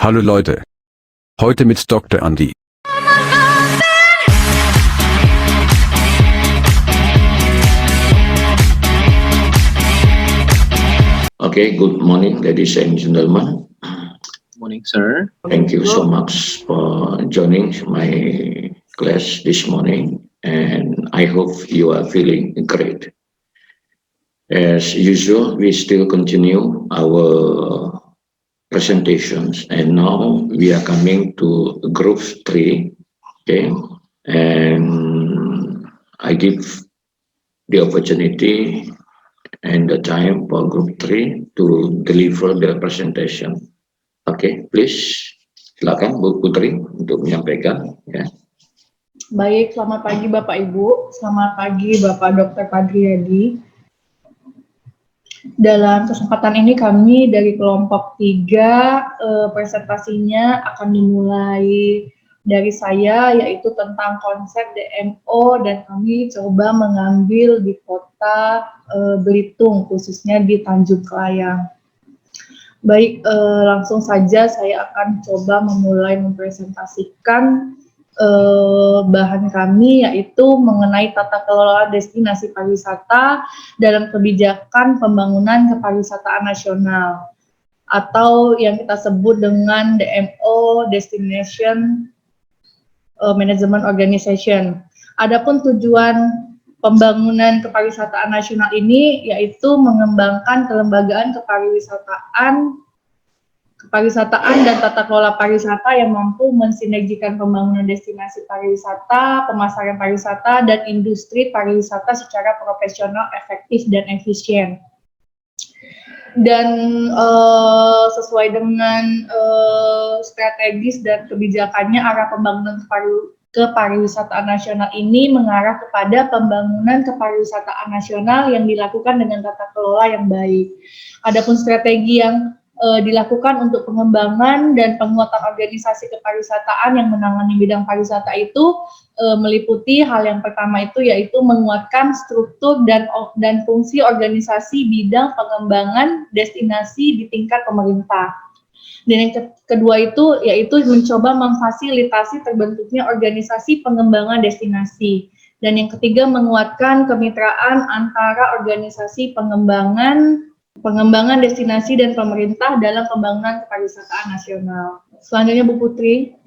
Hallo Leute. Heute mit Dr. Andi. Okay, good morning, ladies and gentlemen. Morning, sir. Thank you so much for joining my class this morning, and I hope you are feeling great. As usual, we still continue our presentations, and now we are coming to group 3. Okay, and I give the opportunity and the time for group 3 to deliver the presentation. Okay, please silakan Bu Putri untuk menyampaikan ya. Baik, selamat pagi Bapak Ibu, selamat pagi Bapak Dr. Padriyadi. Dalam kesempatan ini kami dari kelompok 3 presentasinya akan dimulai dari saya, yaitu tentang konsep DMO, dan kami coba mengambil di kota Belitung, khususnya di Tanjung Kelayang. Baik, langsung saja saya akan coba memulai mempresentasikan bahan kami, yaitu mengenai tata kelola destinasi pariwisata dalam kebijakan pembangunan kepariwisataan nasional, atau yang kita sebut dengan DMO, Destination Management Organization. Adapun tujuan pembangunan kepariwisataan nasional ini yaitu mengembangkan kelembagaan kepariwisataan dan tata kelola pariwisata yang mampu mensinergikan pembangunan destinasi pariwisata, pemasaran pariwisata, dan industri pariwisata secara profesional, efektif, dan efisien. Dan sesuai dengan strategis dan kebijakannya, arah pembangunan kepariwisataan nasional ini mengarah kepada pembangunan kepariwisataan nasional yang dilakukan dengan tata kelola yang baik. Adapun strategi yang dilakukan untuk pengembangan dan penguatan organisasi kepariwisataan yang menangani bidang pariwisata itu meliputi hal yang pertama itu yaitu menguatkan struktur dan fungsi organisasi bidang pengembangan destinasi di tingkat pemerintah. Dan yang kedua itu yaitu mencoba memfasilitasi terbentuknya organisasi pengembangan destinasi. Dan yang ketiga menguatkan kemitraan antara organisasi pengembangan destinasi dan pemerintah dalam pembangunan kepariwisataan nasional. Selanjutnya Bu Putri.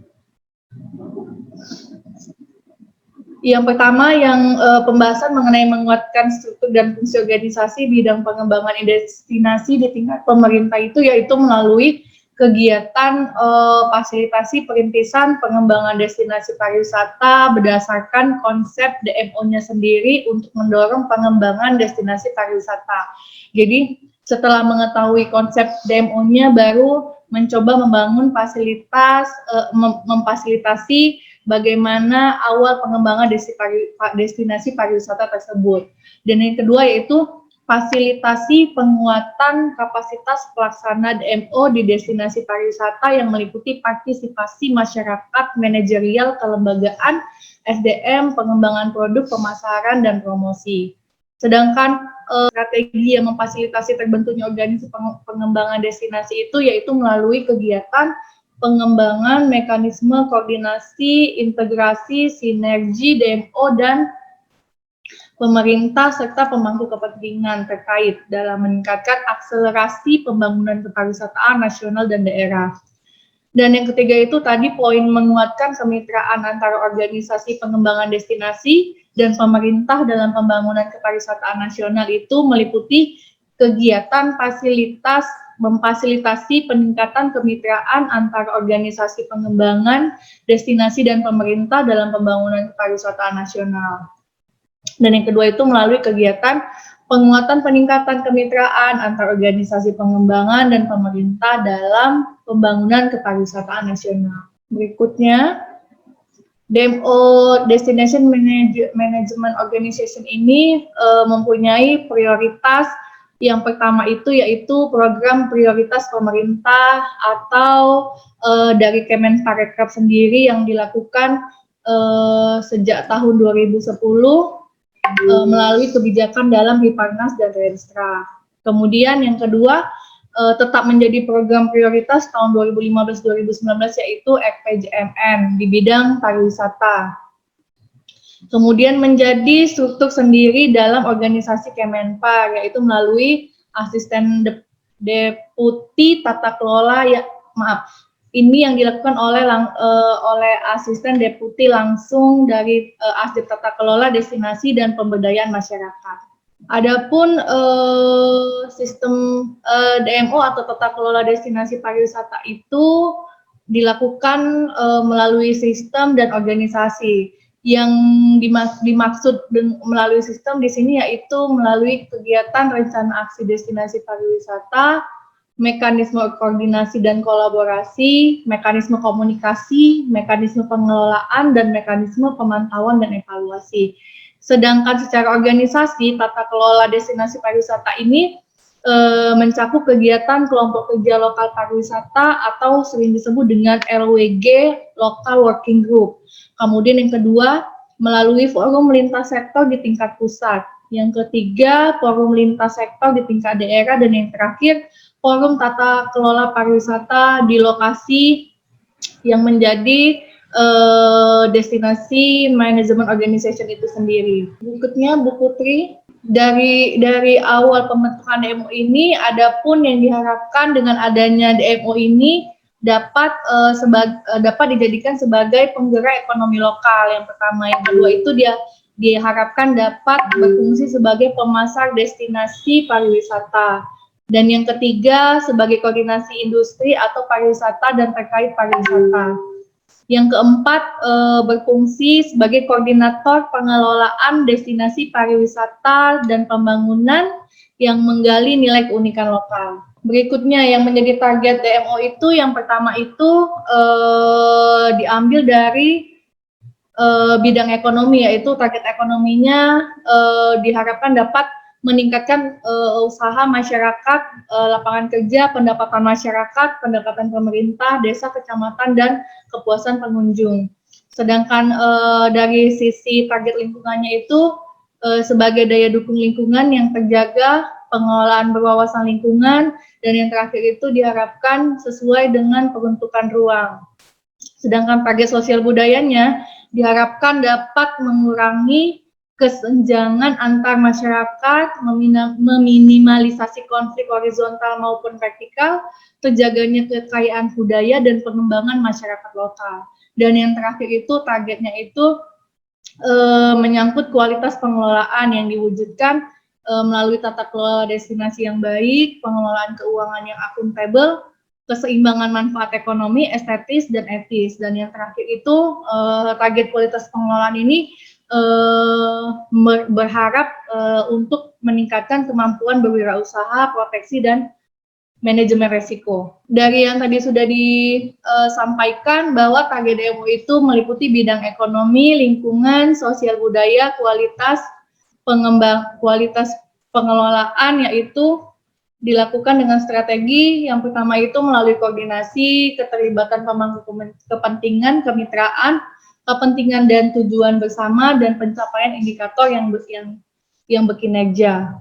Yang pertama yang pembahasan mengenai menguatkan struktur dan fungsi organisasi bidang pengembangan destinasi di tingkat pemerintah itu yaitu melalui kegiatan fasilitasi perintisan pengembangan destinasi pariwisata berdasarkan konsep DMO-nya sendiri untuk mendorong pengembangan destinasi pariwisata. Jadi setelah mengetahui konsep DMO-nya baru mencoba membangun memfasilitasi bagaimana awal pengembangan destinasi pariwisata tersebut. Dan yang kedua yaitu fasilitasi penguatan kapasitas pelaksana DMO di destinasi pariwisata yang meliputi partisipasi masyarakat, manajerial, kelembagaan, SDM, pengembangan produk, pemasaran, dan promosi. Sedangkan strategi yang memfasilitasi terbentuknya organisasi pengembangan destinasi itu yaitu melalui kegiatan pengembangan mekanisme koordinasi, integrasi, sinergi DMO dan pemerintah serta pemangku kepentingan terkait dalam meningkatkan akselerasi pembangunan kepariwisataan nasional dan daerah. Dan yang ketiga itu tadi poin menguatkan kemitraan antara organisasi pengembangan destinasi dan pemerintah dalam pembangunan kepariwisataan nasional itu meliputi kegiatan memfasilitasi peningkatan kemitraan antara organisasi pengembangan destinasi dan pemerintah dalam pembangunan kepariwisataan nasional. Dan yang kedua itu melalui kegiatan penguatan peningkatan kemitraan antar organisasi pengembangan dan pemerintah dalam pembangunan kepariwisataan nasional. Berikutnya, DMO Destination Management Organization ini mempunyai prioritas. Yang pertama itu yaitu program prioritas pemerintah atau dari Kemenparekraf sendiri yang dilakukan sejak tahun 2010 melalui kebijakan dalam Hiparnas dan Renstra. Kemudian yang kedua tetap menjadi program prioritas tahun 2015-2019 yaitu RPJMN di bidang pariwisata. Kemudian menjadi struktur sendiri dalam organisasi Kemenpar, yaitu melalui asisten deputi tata kelola ini yang dilakukan oleh asisten deputi langsung dari Asdep Tata Kelola Destinasi dan Pemberdayaan Masyarakat. Adapun sistem DMO atau Tata Kelola Destinasi Pariwisata itu dilakukan melalui sistem dan organisasi. Yang dimaksud melalui sistem di sini yaitu melalui kegiatan rencana aksi destinasi pariwisata, mekanisme koordinasi dan kolaborasi, mekanisme komunikasi, mekanisme pengelolaan, dan mekanisme pemantauan dan evaluasi. Sedangkan secara organisasi, tata kelola destinasi pariwisata ini mencakup kegiatan kelompok kerja lokal pariwisata atau sering disebut dengan LWG, Local Working Group. Kemudian yang kedua, melalui forum lintas sektor di tingkat pusat. Yang ketiga, forum lintas sektor di tingkat daerah. Dan yang terakhir, forum tata kelola pariwisata di lokasi yang menjadi destinasi management organization itu sendiri. Berikutnya, Bu Putri. Dari awal pembentukan DMO ini, adapun yang diharapkan dengan adanya DMO ini dapat dijadikan sebagai penggerak ekonomi lokal. Yang pertama, yang kedua itu dia diharapkan dapat berfungsi sebagai pemasar destinasi pariwisata. Dan yang ketiga, sebagai koordinasi industri atau pariwisata dan terkait pariwisata. Yang keempat, berfungsi sebagai koordinator pengelolaan destinasi pariwisata dan pembangunan yang menggali nilai keunikan lokal. Berikutnya yang menjadi target DMO itu, yang pertama itu diambil dari bidang ekonomi, yaitu target ekonominya diharapkan dapat meningkatkan usaha masyarakat, lapangan kerja, pendapatan masyarakat, pendapatan pemerintah, desa, kecamatan, dan kepuasan pengunjung. Sedangkan dari sisi target lingkungannya itu sebagai daya dukung lingkungan yang terjaga, pengelolaan berwawasan lingkungan, dan yang terakhir itu diharapkan sesuai dengan peruntukan ruang. Sedangkan target sosial budayanya diharapkan dapat mengurangi kesenjangan antar masyarakat, meminimalisasi konflik horizontal maupun vertikal, terjaganya kekayaan budaya dan pengembangan masyarakat lokal. Dan yang terakhir itu targetnya itu menyangkut kualitas pengelolaan yang diwujudkan melalui tata kelola destinasi yang baik, pengelolaan keuangan yang akuntabel, keseimbangan manfaat ekonomi, estetis, dan etis. Dan yang terakhir itu target kualitas pengelolaan ini berharap untuk meningkatkan kemampuan berwirausaha, proteksi, dan manajemen resiko. Dari yang tadi sudah disampaikan bahwa target DMO itu meliputi bidang ekonomi, lingkungan, sosial budaya, kualitas pengelolaan, yaitu dilakukan dengan strategi yang pertama itu melalui koordinasi, keterlibatan pemangku kepentingan, kemitraan, kepentingan dan tujuan bersama, dan pencapaian indikator yang berkinerja.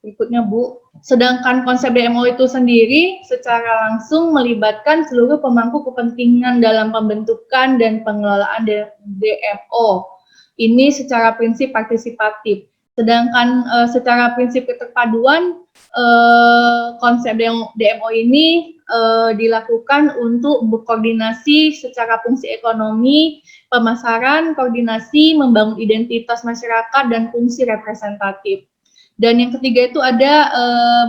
Berikutnya, Bu. Sedangkan konsep DMO itu sendiri secara langsung melibatkan seluruh pemangku kepentingan dalam pembentukan dan pengelolaan DMO. Ini secara prinsip partisipatif. Sedangkan secara prinsip keterpaduan, konsep DMO ini dilakukan untuk berkoordinasi secara fungsi ekonomi, pemasaran, koordinasi, membangun identitas masyarakat, dan fungsi representatif. Dan yang ketiga itu ada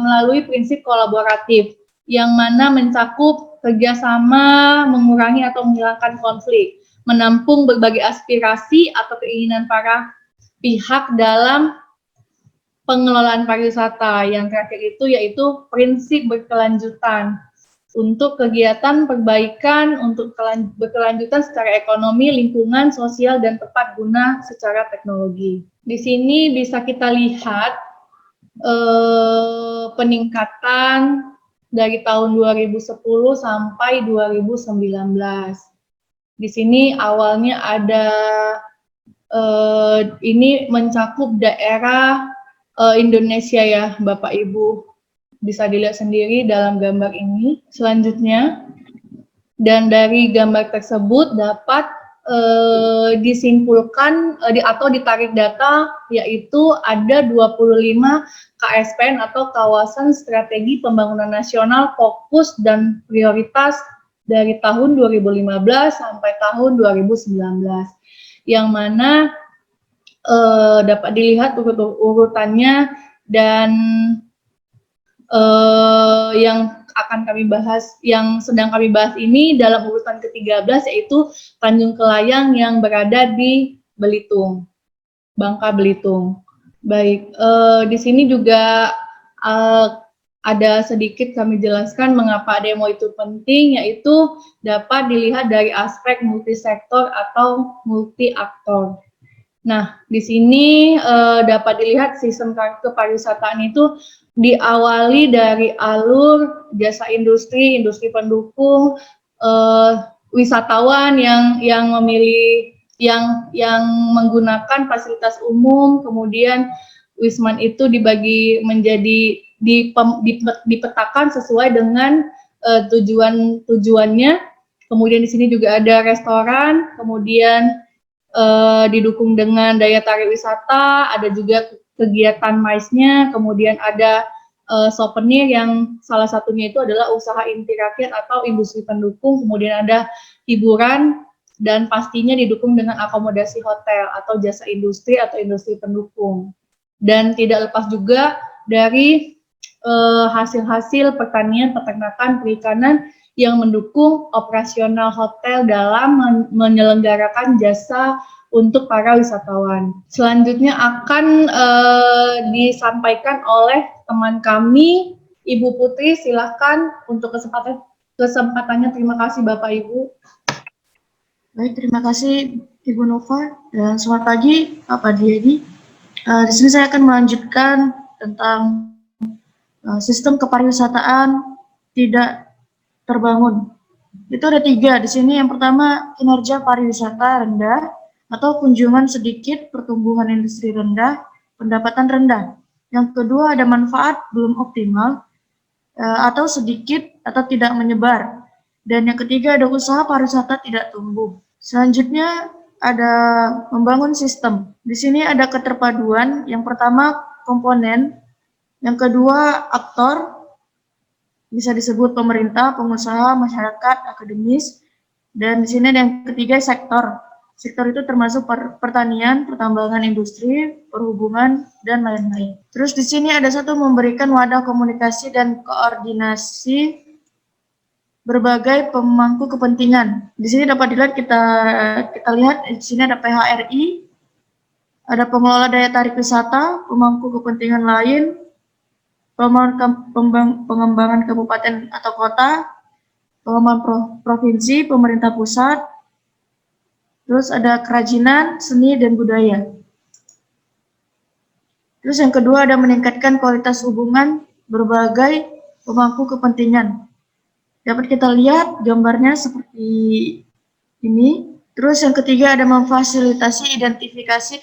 melalui prinsip kolaboratif, yang mana mencakup kerjasama, mengurangi atau menghilangkan konflik, menampung berbagai aspirasi atau keinginan para pihak dalam pengelolaan pariwisata. Yang terakhir itu yaitu prinsip berkelanjutan untuk kegiatan perbaikan untuk berkelanjutan secara ekonomi, lingkungan, sosial, dan tepat guna secara teknologi. Di sini bisa kita lihat peningkatan dari tahun 2010 sampai 2019. Di sini awalnya ada ini mencakup daerah Indonesia ya, Bapak Ibu. bisa dilihat sendiri dalam gambar ini. Selanjutnya, dan dari gambar tersebut dapat disimpulkan atau ditarik data, yaitu ada 25 KSPN atau kawasan strategi pembangunan nasional fokus dan prioritas dari tahun 2015 sampai tahun 2019, yang mana dapat dilihat urutannya, dan yang akan kami bahas, yang sedang kami bahas ini dalam urutan ke-13, yaitu Tanjung Kelayang yang berada di Belitung, Bangka Belitung. Baik, di sini juga ada sedikit kami jelaskan mengapa demo itu penting, yaitu dapat dilihat dari aspek multisektor atau multi-aktor. Nah, di sini dapat dilihat sistem kepariwisataan itu diawali dari alur jasa industri, industri pendukung, wisatawan yang memilih, yang menggunakan fasilitas umum, kemudian Wisman itu dibagi menjadi dipetakan sesuai dengan tujuannya. Kemudian di sini juga ada restoran, kemudian didukung dengan daya tarik wisata, ada juga kegiatan MICE-nya, kemudian ada souvenir yang salah satunya itu adalah usaha inti rakyat atau industri pendukung, kemudian ada hiburan, dan pastinya didukung dengan akomodasi hotel atau jasa industri atau industri pendukung. Dan tidak lepas juga dari hasil-hasil pertanian, peternakan, perikanan yang mendukung operasional hotel dalam menyelenggarakan jasa untuk para wisatawan. Selanjutnya akan disampaikan oleh teman kami, Ibu Putri. Silahkan untuk kesempatannya. Terima kasih Bapak Ibu. Baik, terima kasih Ibu Nova, dan selamat pagi Pak Diedi. Di sini saya akan melanjutkan tentang sistem kepariwisataan tidak terbangun. Itu ada 3 di sini. Yang pertama, kinerja pariwisata rendah atau kunjungan sedikit, pertumbuhan industri rendah, pendapatan rendah. Yang kedua, ada manfaat belum optimal atau sedikit atau tidak menyebar. Dan yang ketiga, ada usaha pariwisata tidak tumbuh. Selanjutnya ada membangun sistem. Di sini ada keterpaduan. Yang pertama, komponen. Yang kedua, aktor. Bisa disebut pemerintah, pengusaha, masyarakat, akademis. Dan di sini yang ketiga, sektor. Sektor itu termasuk pertanian, pertambangan industri, perhubungan, dan lain-lain. Terus di sini ada satu, memberikan wadah komunikasi dan koordinasi berbagai pemangku kepentingan. Di sini dapat dilihat, kita lihat di sini ada PHRI, ada pengelola daya tarik wisata, pemangku kepentingan lain, pengembangan kabupaten atau kota, pengembangan provinsi, pemerintah pusat. Terus ada kerajinan, seni, dan budaya. Terus yang kedua ada meningkatkan kualitas hubungan berbagai pemangku kepentingan. Dapat kita lihat gambarnya seperti ini. Terus yang ketiga ada memfasilitasi identifikasi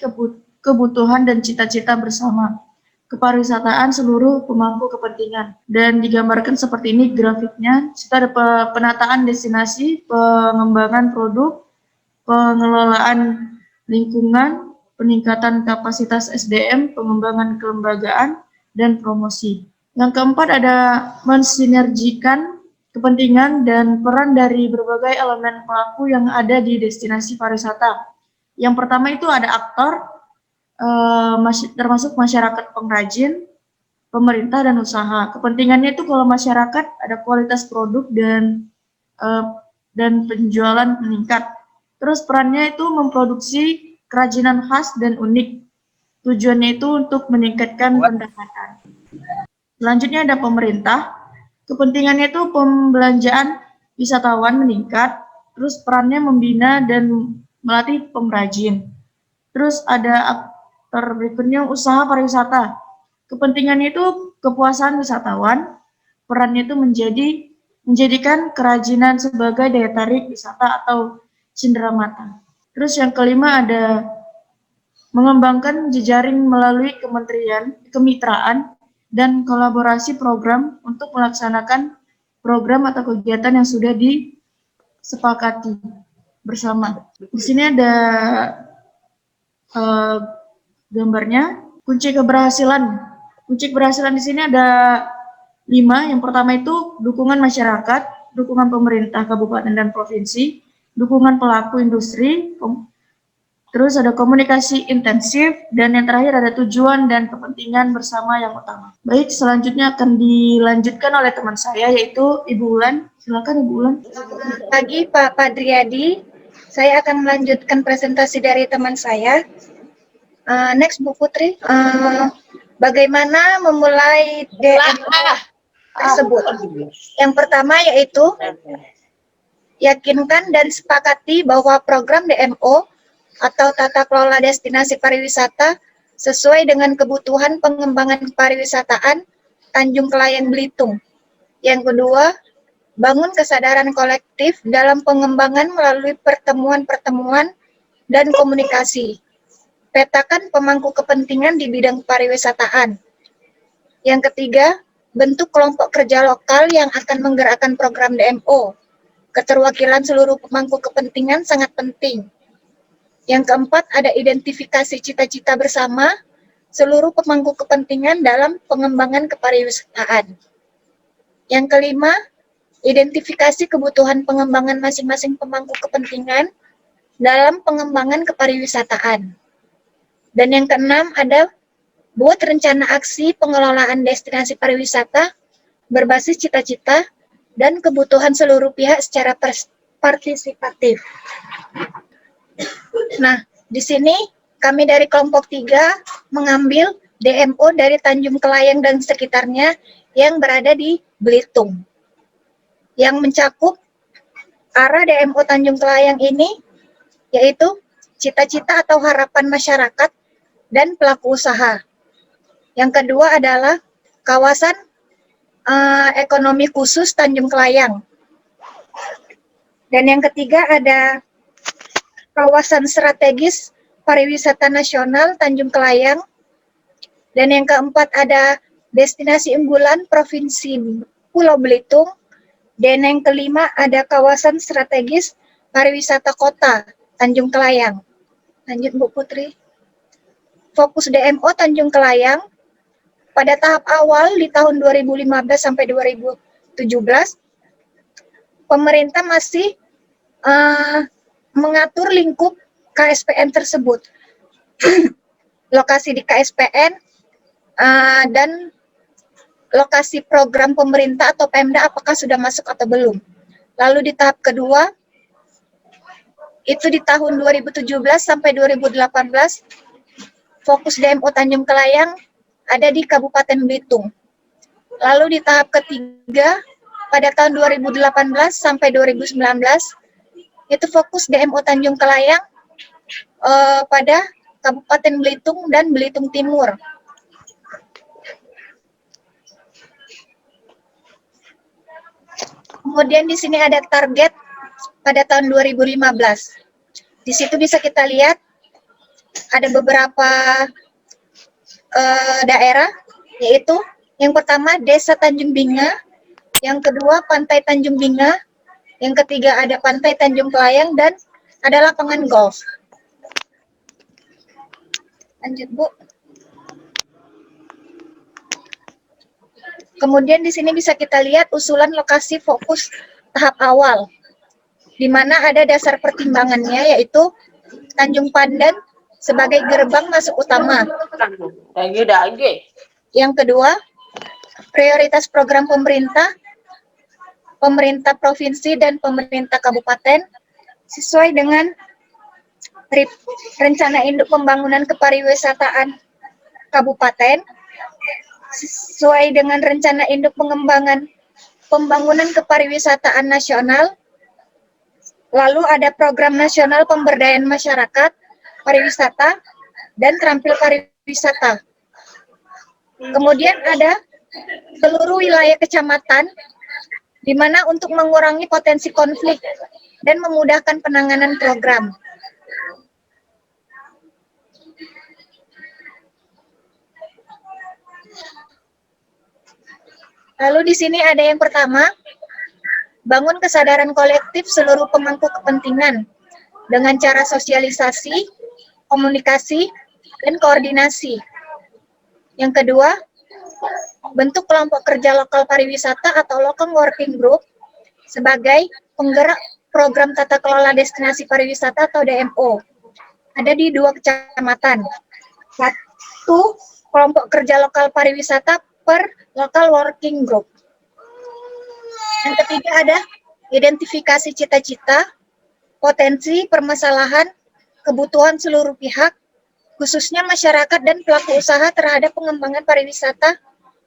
kebutuhan dan cita-cita bersama kepariwisataan seluruh pemangku kepentingan. Dan digambarkan seperti ini grafiknya. Kita ada penataan destinasi, pengembangan produk, pengelolaan lingkungan, peningkatan kapasitas SDM, pengembangan kelembagaan, dan promosi. Yang keempat ada mensinergikan kepentingan dan peran dari berbagai elemen pelaku yang ada di destinasi pariwisata. Yang pertama itu ada aktor, termasuk masyarakat pengrajin, pemerintah, dan usaha. Kepentingannya itu kalau masyarakat ada kualitas produk dan penjualan meningkat. Terus perannya itu memproduksi kerajinan khas dan unik. Tujuannya itu untuk meningkatkan pendapatan. Selanjutnya ada pemerintah. Kepentingannya itu pembelanjaan wisatawan meningkat. Terus perannya membina dan melatih pengrajin. Terus ada aktor berikutnya usaha pariwisata. Kepentingannya itu kepuasan wisatawan. Perannya itu menjadikan kerajinan sebagai daya tarik wisata atau cenderamata. Terus yang kelima ada mengembangkan jejaring melalui kemitraan dan kolaborasi program untuk melaksanakan program atau kegiatan yang sudah disepakati bersama. Di sini ada gambarnya. Kunci keberhasilan. Kunci keberhasilan di sini ada 5. Yang pertama itu dukungan masyarakat, dukungan pemerintah kabupaten dan provinsi, dukungan pelaku industri, terus ada komunikasi intensif, dan yang terakhir ada tujuan dan kepentingan bersama yang utama. Baik, selanjutnya akan dilanjutkan oleh teman saya, yaitu Ibu Ulan. Silakan Ibu Ulan. Selamat pagi Pak Padriadi. Saya akan melanjutkan presentasi dari teman saya. Next Bu Putri. Bagaimana memulai DMO tersebut? Yang pertama yaitu yakinkan dan sepakati bahwa program DMO atau tata kelola destinasi pariwisata sesuai dengan kebutuhan pengembangan pariwisataan Tanjung Kelayang Belitung. Yang kedua, bangun kesadaran kolektif dalam pengembangan melalui pertemuan-pertemuan dan komunikasi. Petakan pemangku kepentingan di bidang pariwisataan. Yang ketiga, bentuk kelompok kerja lokal yang akan menggerakkan program DMO. Keterwakilan seluruh pemangku kepentingan sangat penting. Yang keempat, ada identifikasi cita-cita bersama seluruh pemangku kepentingan dalam pengembangan kepariwisataan. Yang kelima, identifikasi kebutuhan pengembangan masing-masing pemangku kepentingan dalam pengembangan kepariwisataan. Dan yang keenam, ada buat rencana aksi pengelolaan destinasi pariwisata berbasis cita-cita dan kebutuhan seluruh pihak secara partisipatif. Nah, di sini kami dari kelompok 3 mengambil DMO dari Tanjung Kelayang dan sekitarnya yang berada di Belitung. Yang mencakup arah DMO Tanjung Kelayang ini yaitu cita-cita atau harapan masyarakat dan pelaku usaha. Yang kedua adalah kawasan ekonomi khusus Tanjung Kelayang. Dan yang ketiga ada kawasan strategis pariwisata nasional Tanjung Kelayang. Dan yang keempat ada destinasi unggulan Provinsi Pulau Belitung. Dan yang kelima ada kawasan strategis pariwisata kota Tanjung Kelayang. Lanjut Bu Putri. Fokus DMO Tanjung Kelayang pada tahap awal di tahun 2015 sampai 2017, pemerintah masih mengatur lingkup KSPN tersebut. Lokasi di KSPN dan lokasi program pemerintah atau Pemda apakah sudah masuk atau belum. Lalu di tahap kedua, itu di tahun 2017 sampai 2018, fokus DMO Tanjung Kelayang ada di Kabupaten Belitung. Lalu di tahap ketiga, pada tahun 2018 sampai 2019, itu fokus DMO Tanjung Kelayang pada Kabupaten Belitung dan Belitung Timur. Kemudian di sini ada target pada tahun 2015. Di situ bisa kita lihat ada beberapa daerah, yaitu yang pertama Desa Tanjung Binga, yang kedua Pantai Tanjung Binga, yang ketiga ada Pantai Tanjung Kelayang, dan ada lapangan golf. Lanjut Bu. Kemudian di sini bisa kita lihat usulan lokasi fokus tahap awal, di mana ada dasar pertimbangannya yaitu Tanjung Pandan sebagai gerbang masuk utama. Yang kedua, prioritas program pemerintah provinsi dan pemerintah kabupaten sesuai dengan rencana induk pembangunan kepariwisataan kabupaten, sesuai dengan rencana induk pengembangan pembangunan kepariwisataan nasional. Lalu ada program nasional pemberdayaan masyarakat pariwisata dan terampil pariwisata. Kemudian ada seluruh wilayah kecamatan, di mana untuk mengurangi potensi konflik dan memudahkan penanganan program. Lalu di sini ada yang pertama, bangun kesadaran kolektif seluruh pemangku kepentingan dengan cara sosialisasi, komunikasi, dan koordinasi. Yang kedua, bentuk kelompok kerja lokal pariwisata atau local working group sebagai penggerak program tata kelola destinasi pariwisata atau DMO. Ada di 2 kecamatan. 1 kelompok kerja lokal pariwisata per local working group. Yang ketiga ada identifikasi cita-cita, potensi, permasalahan, kebutuhan seluruh pihak, khususnya masyarakat dan pelaku usaha terhadap pengembangan pariwisata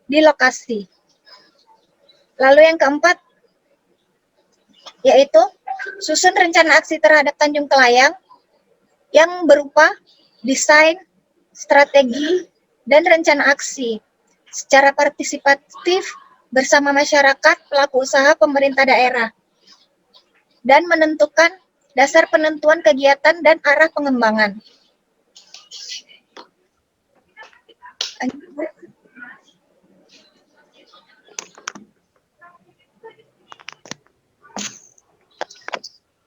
di lokasi. Lalu yang keempat, yaitu susun rencana aksi terhadap Tanjung Kelayang yang berupa desain, strategi, dan rencana aksi secara partisipatif bersama masyarakat, pelaku usaha, pemerintah daerah, dan menentukan dasar penentuan kegiatan dan arah pengembangan.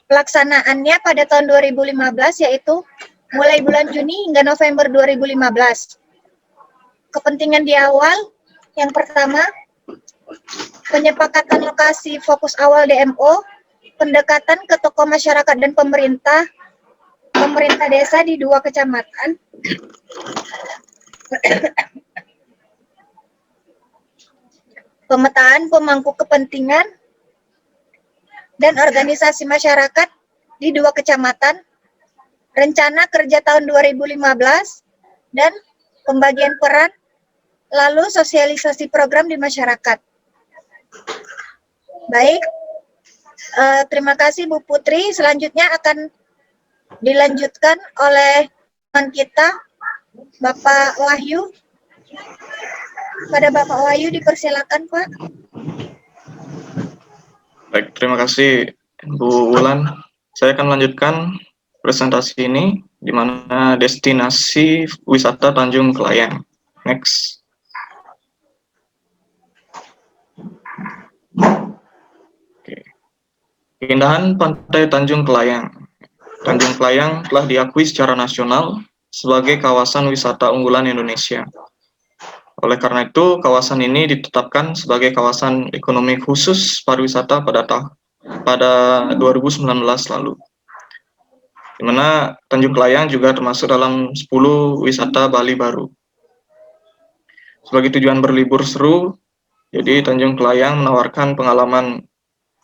Pelaksanaannya pada tahun 2015 yaitu mulai bulan Juni hingga November 2015. Kepentingan di awal, yang pertama, penyepakatan lokasi fokus awal DMO, pendekatan ke tokoh masyarakat dan pemerintah desa di 2 kecamatan, pemetaan pemangku kepentingan dan organisasi masyarakat di 2 kecamatan, rencana kerja tahun 2015, dan pembagian peran, lalu sosialisasi program di masyarakat. Baik, terima kasih Bu Putri. Selanjutnya akan dilanjutkan oleh teman kita, Bapak Wahyu. Pada Bapak Wahyu dipersilakan, Pak. Baik, terima kasih Bu Wulan. Saya akan melanjutkan presentasi ini, di mana destinasi wisata Tanjung Kelayang. Next. Oke. Keindahan Pantai Tanjung Kelayang. Tanjung Kelayang telah diakui secara nasional sebagai kawasan wisata unggulan Indonesia. Oleh karena itu, kawasan ini ditetapkan sebagai kawasan ekonomi khusus pariwisata pada 2019 lalu. Di mana Tanjung Kelayang juga termasuk dalam 10 wisata Bali baru. Sebagai tujuan berlibur seru, jadi Tanjung Kelayang menawarkan pengalaman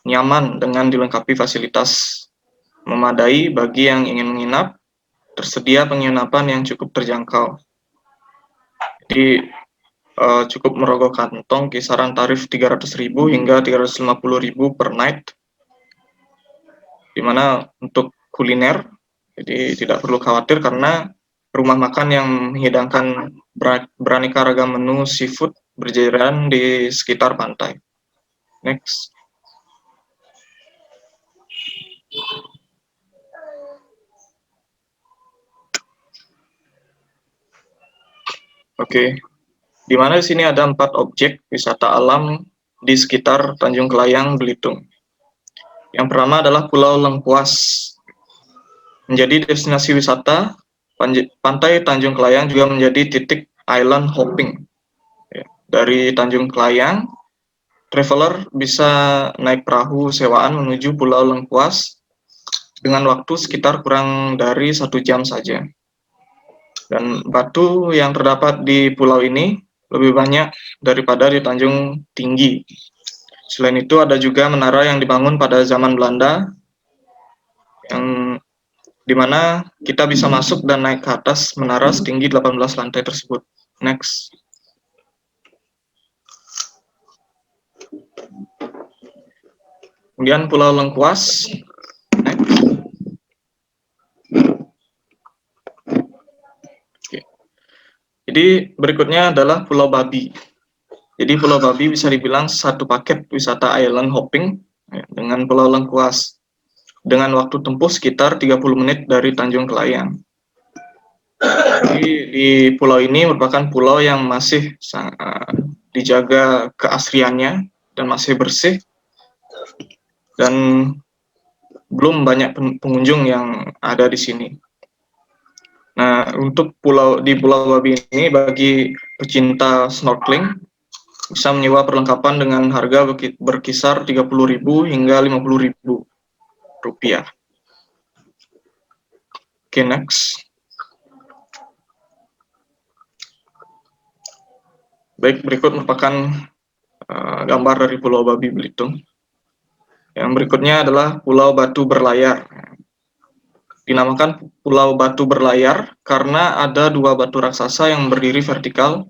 nyaman dengan dilengkapi fasilitas memadai bagi yang ingin menginap, tersedia penginapan yang cukup terjangkau. Jadi cukup merogoh kantong kisaran tarif 300.000 hingga 350.000 per night. Di mana untuk kuliner, jadi tidak perlu khawatir karena rumah makan yang menghidangkan beraneka ragam menu seafood berjejeran di sekitar pantai. Next. Oke. Di mana di sini ada 4 objek wisata alam di sekitar Tanjung Kelayang, Belitung. Yang pertama adalah Pulau Lengkuas. Menjadi destinasi wisata, Pantai Tanjung Kelayang juga menjadi titik island hopping. Dari Tanjung Kelayang, traveler bisa naik perahu sewaan menuju Pulau Lengkuas dengan waktu sekitar kurang dari 1 jam saja. Dan batu yang terdapat di pulau ini lebih banyak daripada di Tanjung Tinggi. Selain itu ada juga menara yang dibangun pada zaman Belanda, yang dimana kita bisa masuk dan naik ke atas menara setinggi 18 lantai tersebut. Next. Kemudian Pulau Lengkuas. Next. Jadi berikutnya adalah Pulau Babi. Jadi Pulau Babi bisa dibilang satu paket wisata island hopping dengan Pulau Lengkuas dengan waktu tempuh sekitar 30 menit dari Tanjung Kelayang. Jadi di pulau ini merupakan pulau yang masih dijaga keasriannya dan masih bersih, dan belum banyak pengunjung yang ada di sini. Nah, untuk di Pulau Babi ini, bagi pecinta snorkeling bisa menyewa perlengkapan dengan harga berkisar 30.000 hingga 50.000 rupiah. Oke, next. Baik, berikut merupakan gambar dari Pulau Babi Belitung. Yang berikutnya adalah Pulau Batu Berlayar. Dinamakan Pulau Batu Berlayar karena ada dua batu raksasa yang berdiri vertikal,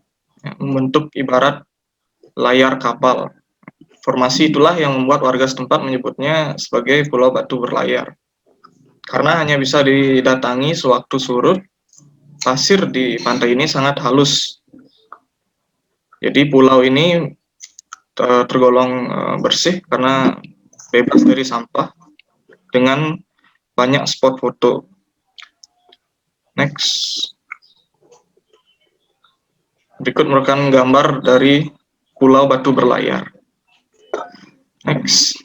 membentuk ibarat layar kapal. Formasi itulah yang membuat warga setempat menyebutnya sebagai Pulau Batu Berlayar. Karena hanya bisa didatangi sewaktu surut, pasir di pantai ini sangat halus. Jadi pulau ini tergolong bersih karena bebas dari sampah dengan banyak spot foto. Next. Berikut merupakan gambar dari Pulau Batu Berlayar. Next.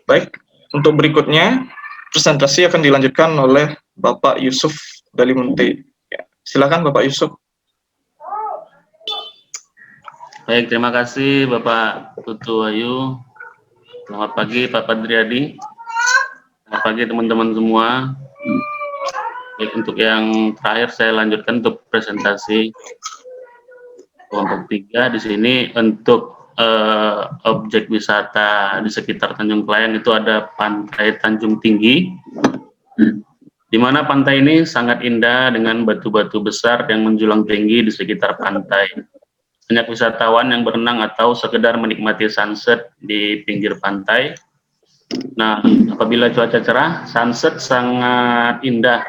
Baik, untuk berikutnya presentasi akan dilanjutkan oleh Bapak Yusuf Dalimunte. Ya, silakan Bapak Yusuf. Baik, terima kasih Bapak Tutu Ayu. Selamat pagi Pak Padriadi. Selamat pagi teman-teman semua. Baik, untuk yang terakhir saya lanjutkan untuk presentasi kelompok 3 di sini untuk objek wisata di sekitar Tanjung Kelayang itu ada Pantai Tanjung Tinggi, di mana pantai ini sangat indah dengan batu-batu besar yang menjulang tinggi di sekitar pantai. Banyak wisatawan yang berenang atau sekedar menikmati sunset di pinggir pantai. Nah, apabila cuaca cerah, sunset sangat indah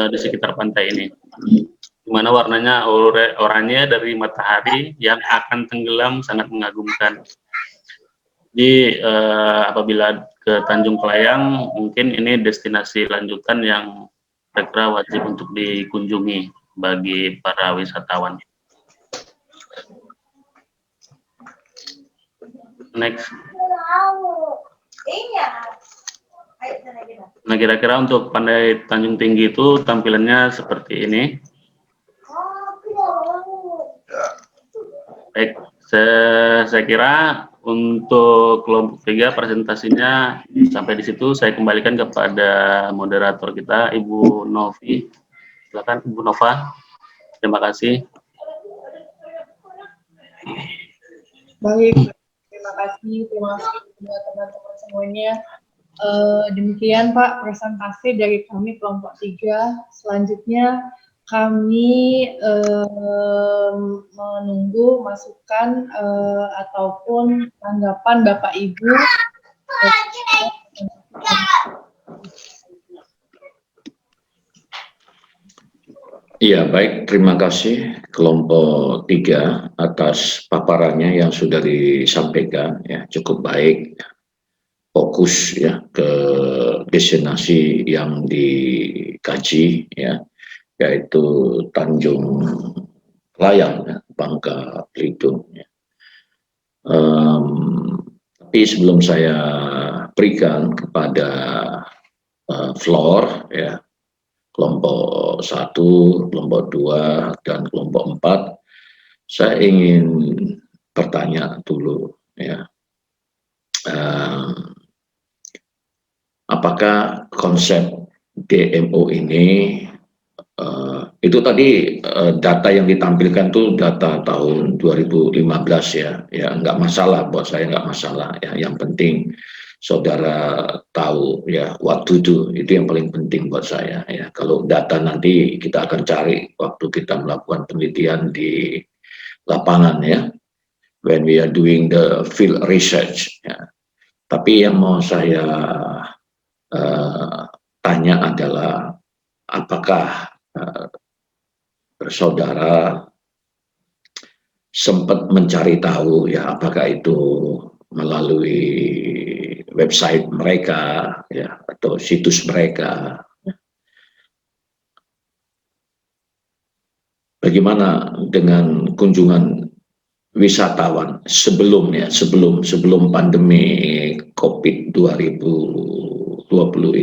di sekitar pantai ini, di mana warnanya oranye dari matahari yang akan tenggelam sangat mengagumkan. Jadi apabila ke Tanjung Kelayang, mungkin ini destinasi lanjutan yang saya kira wajib untuk dikunjungi bagi para wisatawan. Next. Nah, kira-kira untuk Pantai Tanjung Tinggi itu tampilannya seperti ini. Baik, saya kira untuk kelompok 3 presentasinya sampai di situ. Saya kembalikan kepada moderator kita, Ibu Novi. Silakan Ibu Nova. Terima kasih. Baik, terima kasih buat teman-teman semuanya. Demikian Pak presentasi dari kami kelompok 3. Selanjutnya kami menunggu masukan ataupun tanggapan Bapak Ibu. Ya, baik. Terima kasih kelompok 3 atas paparannya yang sudah disampaikan. Ya, cukup baik. Fokus ya ke destinasi yang dikaji, ya, yaitu Tanjung Kelayang, ya, Bangka Belitung. Ya. Tapi sebelum saya berikan kepada Floor, ya, kelompok 1, kelompok 2, dan kelompok 4, saya ingin bertanya dulu, ya. Apakah konsep DMO ini itu tadi data yang ditampilkan tuh data tahun 2015 ya, nggak masalah buat saya, nggak masalah ya. Yang penting saudara tahu ya what to do, itu yang paling penting buat saya ya. Kalau data nanti kita akan cari waktu kita melakukan penelitian di lapangan ya, when we are doing the field research ya. Tapi yang mau saya tanya adalah apakah saudara sempat mencari tahu ya, apakah itu melalui website mereka ya atau situs mereka, bagaimana dengan kunjungan wisatawan sebelum pandemi COVID 2020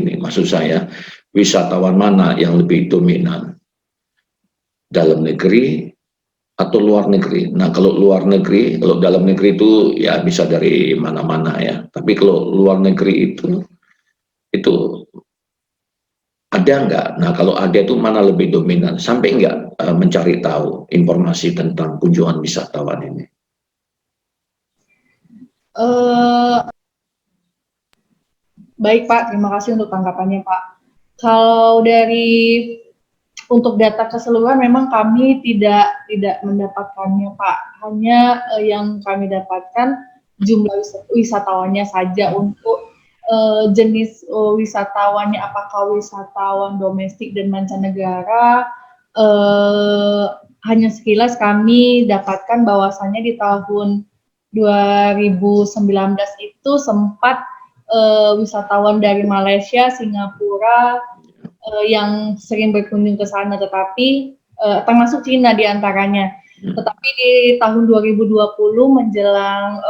ini, maksud saya wisatawan mana yang lebih dominan, dalam negeri atau luar negeri? Nah, kalau luar negeri, kalau dalam negeri itu ya bisa dari mana-mana ya. Tapi kalau luar negeri itu ada nggak? Nah, kalau ada itu mana lebih dominan? Sampai nggak mencari tahu informasi tentang kunjungan wisatawan ini? Baik Pak, terima kasih untuk tanggapannya Pak. Kalau untuk data keseluruhan memang kami tidak mendapatkannya Pak. Hanya yang kami dapatkan jumlah wisatawannya saja. Untuk jenis wisatawannya, apakah wisatawan domestik dan mancanegara, hanya sekilas kami dapatkan bahwasannya di tahun 2019 itu sempat wisatawan dari Malaysia, Singapura yang sering berkunjung ke sana, tetapi termasuk Cina diantaranya. Tetapi di tahun 2020 menjelang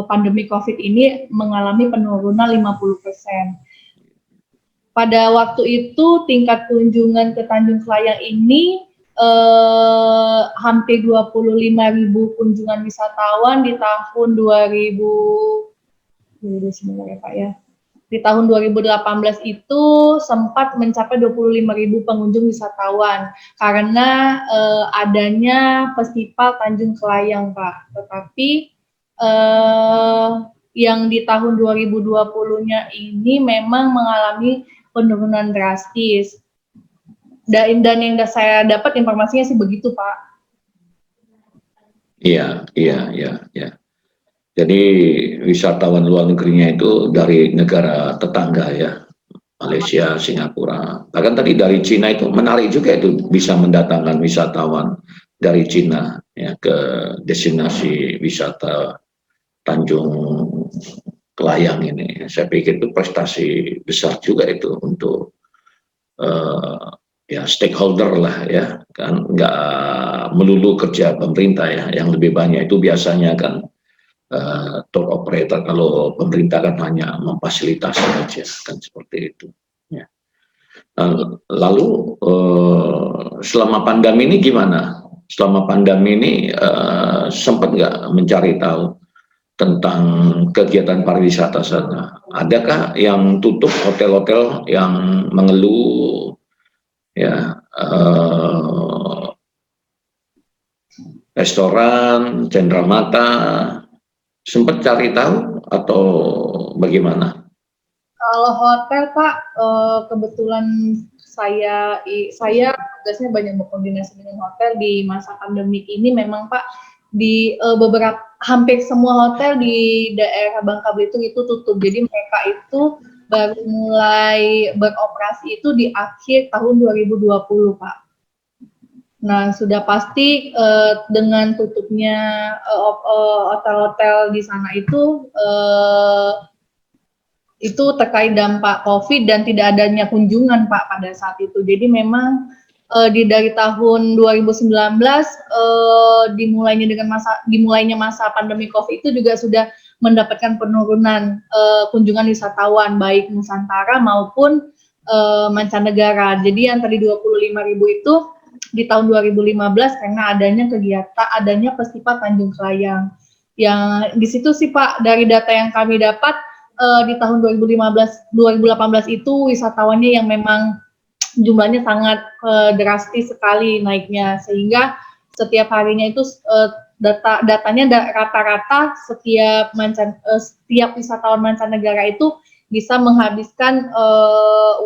pandemi COVID ini mengalami penurunan 50%. Pada waktu itu tingkat kunjungan ke Tanjung Kelayang ini hampir 25.000 kunjungan wisatawan di tahun 2019 ya Pak ya. Di tahun 2018 itu sempat mencapai 25.000 pengunjung wisatawan karena adanya festival Tanjung Kelayang Pak. Tetapi yang di tahun 2020-nya ini memang mengalami penurunan drastis. Dan yang saya dapat informasinya sih begitu Pak. Iya. Jadi wisatawan luar negerinya itu dari negara tetangga ya, Malaysia, Singapura. Bahkan tadi dari Cina itu menarik juga, itu bisa mendatangkan wisatawan dari Cina ya ke destinasi wisata Tanjung Kelayang ini. Saya pikir itu prestasi besar juga itu untuk ya stakeholder lah ya, kan nggak melulu kerja pemerintah ya, yang lebih banyak itu biasanya kan tour operator, kalau pemerintah kan hanya memfasilitasi saja, kan seperti itu. Ya. Lalu selama pandemi ini gimana? Selama pandemi ini sempat nggak mencari tahu tentang kegiatan pariwisata sana? Adakah yang tutup, hotel-hotel yang mengeluh, ya, restoran, cenderamata? Sempat cari tahu atau bagaimana? Kalau hotel Pak, kebetulan saya tugasnya banyak berkoordinasi dengan hotel di masa pandemi ini. Memang Pak, di hampir semua hotel di daerah Bangka Belitung itu tutup. Jadi mereka itu baru mulai beroperasi itu di akhir tahun 2020 Pak. Nah, sudah pasti dengan tutupnya hotel-hotel di sana itu terkait dampak COVID dan tidak adanya kunjungan Pak pada saat itu. Jadi memang dari tahun 2019 dimulainya masa pandemi COVID itu juga sudah mendapatkan penurunan kunjungan wisatawan baik Nusantara maupun mancanegara. Jadi yang tadi 25.000 itu di tahun 2015 karena adanya festival Tanjung Kelayang. Yang di situ sih Pak, dari data yang kami dapat di tahun 2018 itu wisatawannya yang memang jumlahnya sangat drastis sekali naiknya, sehingga setiap harinya itu datanya rata-rata setiap wisatawan mancanegara itu bisa menghabiskan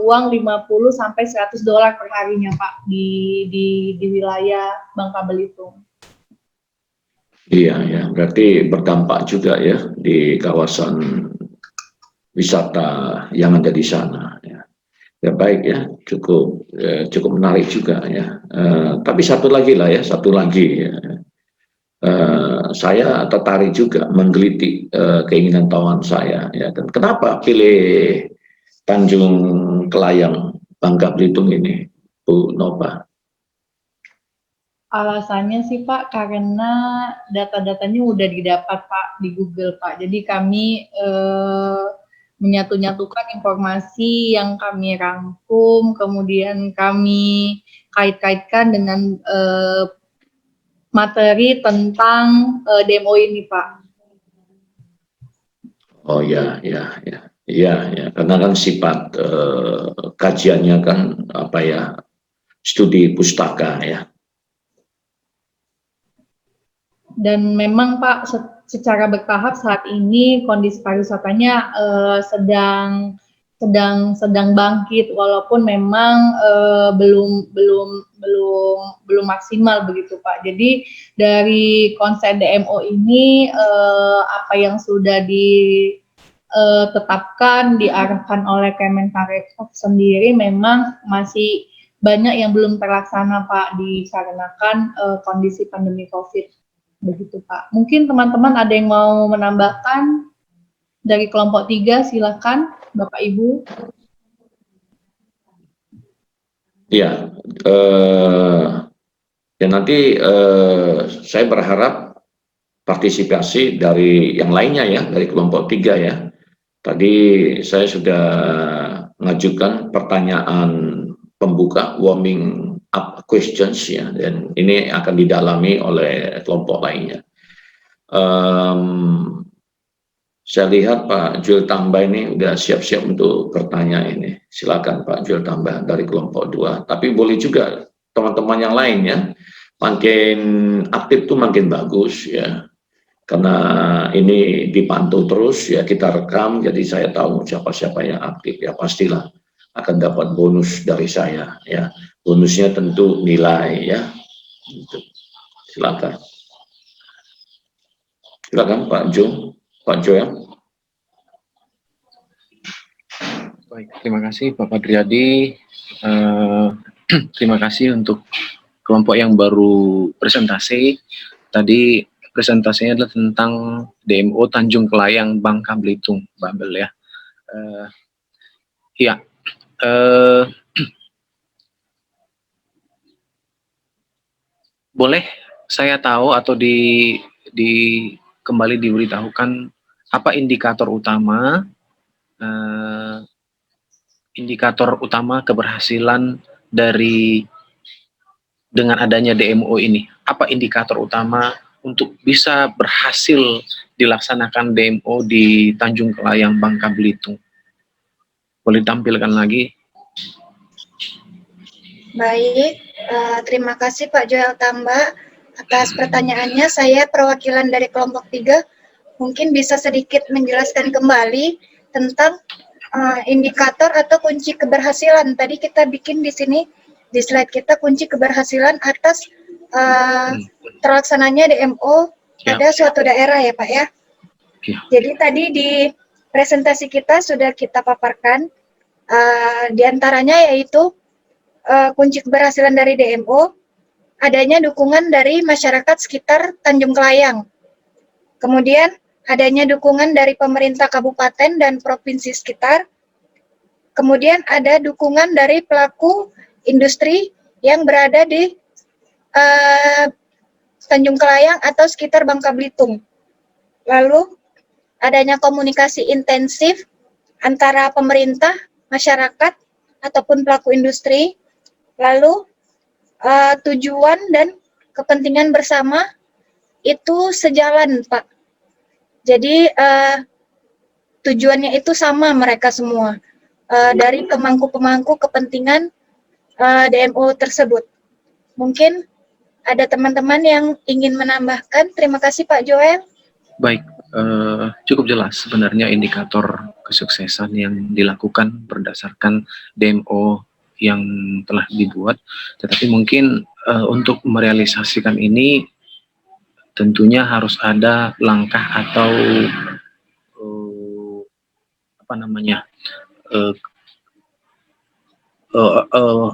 uang 50 sampai 100 dolar per harinya Pak di wilayah Bangka Belitung. Iya ya, berarti berdampak juga ya di kawasan wisata yang ada di sana ya. Ya baik ya, cukup menarik juga ya. Tapi satu lagi ya. Saya tertarik juga menggelitik keinginan tawan saya ya. Dan kenapa pilih Tanjung Kelayang Bangka Belitung ini, Bu Nova? Alasannya sih Pak, karena data-datanya udah didapat Pak di Google Pak. Jadi kami menyatu-nyatukan informasi yang kami rangkum, kemudian kami kait-kaitkan dengan materi tentang demo ini Pak. Oh ya, ya, ya, ya, ya. Karena kan sifat kajiannya kan apa ya, studi pustaka ya. Dan memang Pak, secara bertahap saat ini kondisi pariwisatanya sedang bangkit, walaupun memang belum maksimal begitu Pak. Jadi dari konsep DMO ini apa yang sudah ditetapkan, diarahkan oleh Kemenparekraf sendiri memang masih banyak yang belum terlaksana Pak, dikarenakan kondisi pandemi COVID. Begitu Pak. Mungkin teman-teman ada yang mau menambahkan dari kelompok 3, silakan Bapak Ibu. Ya, dan nanti saya berharap partisipasi dari yang lainnya ya, dari kelompok 3 ya. Tadi saya sudah mengajukan pertanyaan pembuka, warming up questions ya, dan ini akan didalami oleh kelompok lainnya. Saya lihat Pak Jul Tambah ini udah siap-siap untuk bertanya ini. Silakan Pak Jul Tambah dari kelompok 2. Tapi boleh juga teman-teman yang lain ya. Makin aktif tuh makin bagus ya. Karena ini dipantau terus ya, kita rekam, jadi saya tahu siapa-siapa yang aktif ya, pastilah akan dapat bonus dari saya ya. Bonusnya tentu nilai ya. Silakan. Silakan Pak Jo. Pak Joel. Baik, terima kasih Bapak Driadi. Terima kasih untuk kelompok yang baru presentasi. Tadi presentasinya adalah tentang DMO Tanjung Kelayang, Bangka Belitung, Babel ya. Ya, boleh saya tahu atau kembali diberitahukan apa indikator utama keberhasilan dengan adanya DMO ini? Apa indikator utama untuk bisa berhasil dilaksanakan DMO di Tanjung Kelayang, Bangka Belitung? Boleh tampilkan lagi? Baik, terima kasih Pak Joel Tambah atas pertanyaannya. Saya perwakilan dari kelompok 3 mungkin bisa sedikit menjelaskan kembali tentang indikator atau kunci keberhasilan. Tadi kita bikin di sini di slide kita kunci keberhasilan atas terlaksananya DMO pada suatu daerah ya Pak ya. Jadi tadi di presentasi kita sudah kita paparkan diantaranya yaitu kunci keberhasilan dari DMO adanya dukungan dari masyarakat sekitar Tanjung Kelayang. Kemudian adanya dukungan dari pemerintah kabupaten dan provinsi sekitar. Kemudian ada dukungan dari pelaku industri yang berada di Tanjung Kelayang atau sekitar Bangka Belitung. Lalu adanya komunikasi intensif antara pemerintah, masyarakat, ataupun pelaku industri. Lalu tujuan dan kepentingan bersama itu sejalan, Pak. Jadi tujuannya itu sama mereka semua dari pemangku-pemangku kepentingan DMO tersebut. Mungkin ada teman-teman yang ingin menambahkan. Terima kasih Pak Joel. Baik, cukup jelas sebenarnya indikator kesuksesan yang dilakukan berdasarkan DMO yang telah dibuat, tetapi mungkin untuk merealisasikan ini tentunya harus ada langkah atau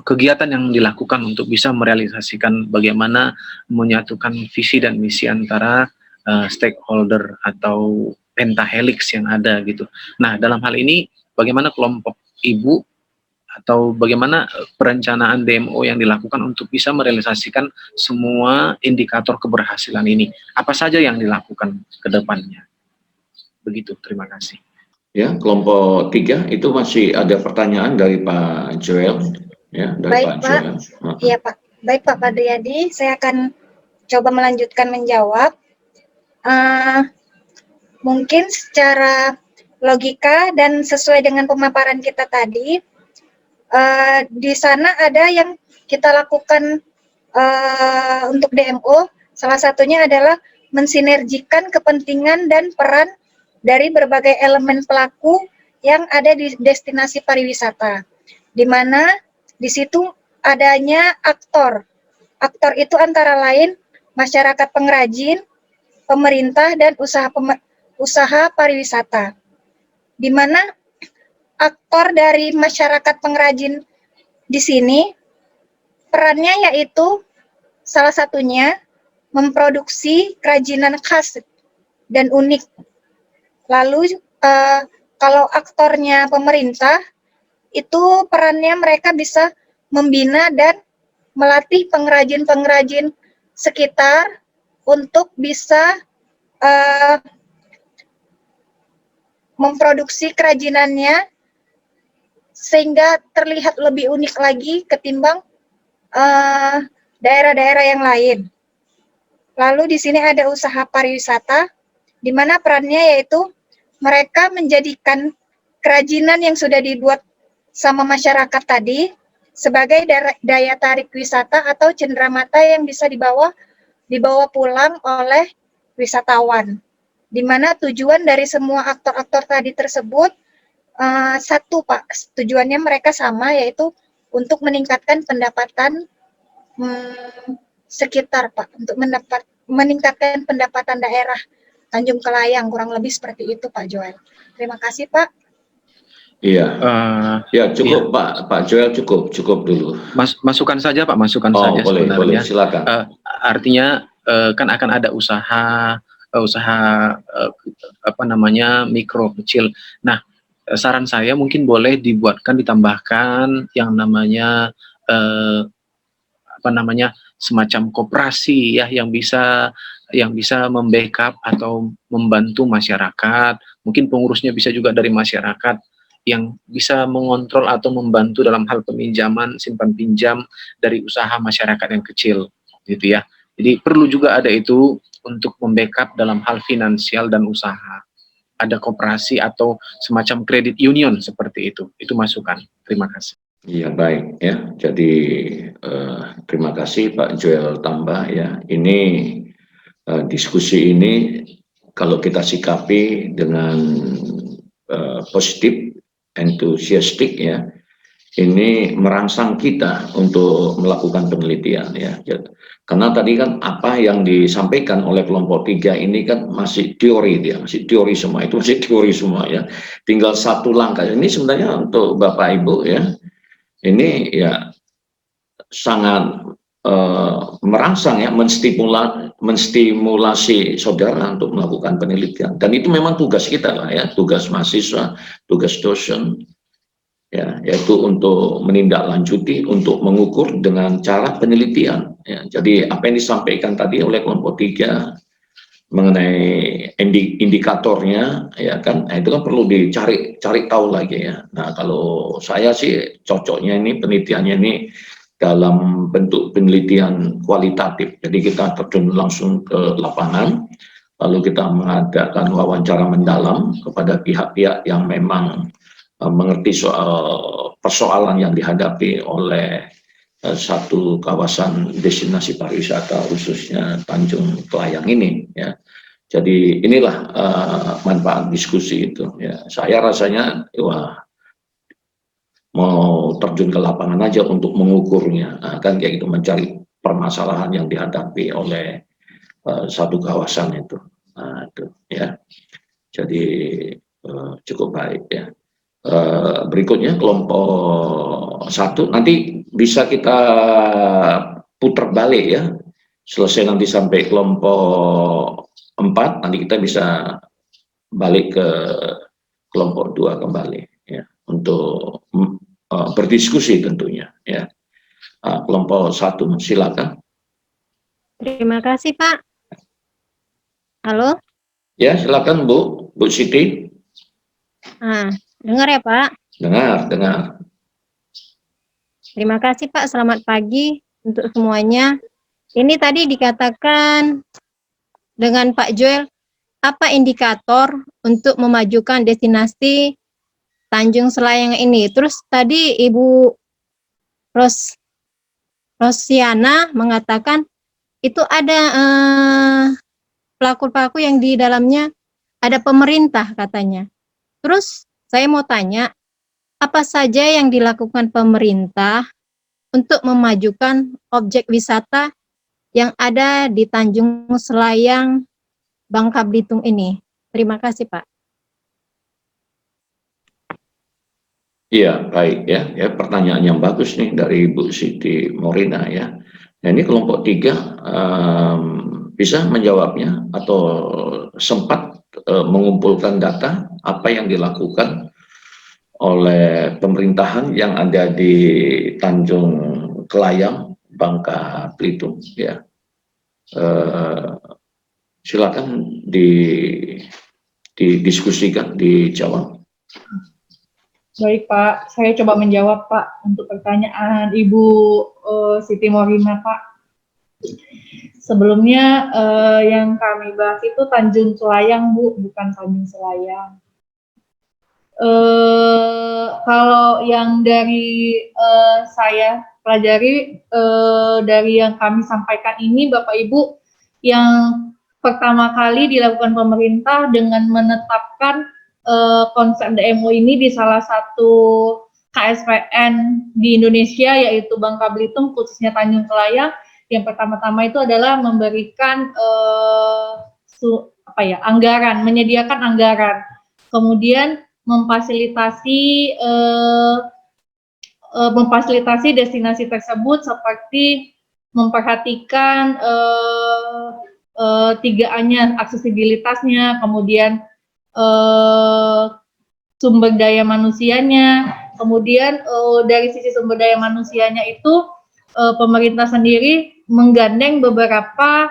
kegiatan yang dilakukan untuk bisa merealisasikan bagaimana menyatukan visi dan misi antara stakeholder atau pentahelix yang ada gitu. Nah, dalam hal ini bagaimana kelompok ibu atau bagaimana perencanaan DMO yang dilakukan untuk bisa merealisasikan semua indikator keberhasilan ini? Apa saja yang dilakukan ke depannya? Begitu, terima kasih. Ya, kelompok 3 itu masih ada pertanyaan dari Pak Joel, ya, dari Baik, Pak Pak. Joel. Iya, Pak. Baik, Pak Padriyadi, saya akan coba melanjutkan menjawab. Mungkin secara logika dan sesuai dengan pemaparan kita tadi, di sana ada yang kita lakukan untuk DMO, salah satunya adalah mensinergikan kepentingan dan peran dari berbagai elemen pelaku yang ada di destinasi pariwisata, di mana di situ adanya aktor. Aktor itu antara lain masyarakat pengrajin, pemerintah, dan usaha pariwisata, di mana aktor dari masyarakat pengrajin di sini perannya yaitu salah satunya memproduksi kerajinan khas dan unik. Lalu kalau aktornya pemerintah, itu perannya mereka bisa membina dan melatih pengrajin-pengrajin sekitar untuk bisa memproduksi kerajinannya sehingga terlihat lebih unik lagi ketimbang daerah-daerah yang lain. Lalu di sini ada usaha pariwisata, di mana perannya yaitu mereka menjadikan kerajinan yang sudah dibuat sama masyarakat tadi sebagai daya tarik wisata atau cenderamata yang bisa dibawa pulang oleh wisatawan. Di mana tujuan dari semua aktor-aktor tadi tersebut satu, Pak, tujuannya mereka sama, yaitu untuk meningkatkan pendapatan sekitar, Pak, untuk meningkatkan pendapatan daerah Tanjung Kelayang, kurang lebih seperti itu, Pak Joel. Terima kasih, Pak. Iya, ya cukup, iya. Pak Joel, cukup dulu. Masukan saja, Pak, masukan saja boleh, sebenarnya. boleh, silakan. Artinya kan akan ada usaha apa namanya mikro kecil. Nah, saran saya mungkin boleh ditambahkan yang namanya apa namanya semacam koperasi ya yang bisa membackup atau membantu masyarakat. Mungkin pengurusnya bisa juga dari masyarakat yang bisa mengontrol atau membantu dalam hal peminjaman, simpan pinjam dari usaha masyarakat yang kecil, gitu ya. Jadi perlu juga ada itu untuk membackup dalam hal finansial dan usaha. Ada koperasi atau semacam kredit union seperti itu. Itu masukan. Terima kasih. Iya, baik ya. Jadi terima kasih Pak Joel Tambah ya. Ini diskusi ini kalau kita sikapi dengan positif, entusiastik ya, ini merangsang kita untuk melakukan penelitian ya. Karena tadi kan apa yang disampaikan oleh kelompok 3 ini kan masih teori masih teori semua, itu masih teori semua ya. Tinggal satu langkah. Ini sebenarnya untuk Bapak Ibu ya, ini ya sangat merangsang ya, menstimulasi saudara untuk melakukan penelitian, dan itu memang tugas kita lah ya, tugas mahasiswa, tugas dosen ya, yaitu untuk menindaklanjuti, untuk mengukur dengan cara penelitian ya. Jadi apa yang disampaikan tadi oleh kelompok 3 mengenai indikatornya ya kan, itu kan perlu dicari tahu lagi ya. Nah, kalau saya sih cocoknya ini penelitiannya ini dalam bentuk penelitian kualitatif. Jadi kita terjun langsung ke lapangan, lalu kita mengadakan wawancara mendalam kepada pihak-pihak yang memang mengerti soal persoalan yang dihadapi oleh satu kawasan destinasi pariwisata khususnya Tanjung Kelayang ini ya. Jadi inilah manfaat diskusi itu ya. Saya rasanya wah, mau terjun ke lapangan aja untuk mengukurnya, kan kayak gitu, mencari permasalahan yang dihadapi oleh satu kawasan itu. Nah, itu ya. Jadi cukup baik ya. Berikutnya kelompok 1 nanti bisa kita putar balik ya. Selesai nanti sampai kelompok 4, nanti kita bisa balik ke kelompok 2 kembali ya, untuk berdiskusi tentunya ya. Kelompok 1 silakan. Terima kasih, Pak. Halo? Ya, silakan Bu Siti. Dengar ya, Pak? Dengar. Terima kasih, Pak. Selamat pagi untuk semuanya. Ini tadi dikatakan dengan Pak Joel, apa indikator untuk memajukan destinasi Tanjung Selayang ini? Terus tadi Ibu Rosiana mengatakan itu ada pelaku-pelaku yang di dalamnya ada pemerintah katanya. Terus saya mau tanya, apa saja yang dilakukan pemerintah untuk memajukan objek wisata yang ada di Tanjung Selayang, Bangka Belitung ini? Terima kasih, Pak. Iya, baik ya. Pertanyaan yang bagus nih dari Bu Siti Morina ya. Nah, ini kelompok 3 bisa menjawabnya atau sempat mengumpulkan data apa yang dilakukan oleh pemerintahan yang ada di Tanjung Kelayang, Bangka Belitung ya. Silakan didiskusikan, dijawab. Baik Pak, saya coba menjawab Pak untuk pertanyaan Ibu Siti Morina Pak. Sebelumnya yang kami bahas itu Tanjung Selayang Bu, bukan Tanjung Selayang. Kalau yang dari saya pelajari dari yang kami sampaikan ini Bapak Ibu, yang pertama kali dilakukan pemerintah dengan menetapkan konsep DMO ini di salah satu KSPN di Indonesia, yaitu Bangka Belitung, khususnya Tanjung Kelayang. Yang pertama-tama itu adalah memberikan anggaran, menyediakan anggaran, kemudian memfasilitasi destinasi tersebut seperti memperhatikan 3A-nya, aksesibilitasnya, kemudian sumber daya manusianya. Kemudian dari sisi sumber daya manusianya itu pemerintah sendiri menggandeng beberapa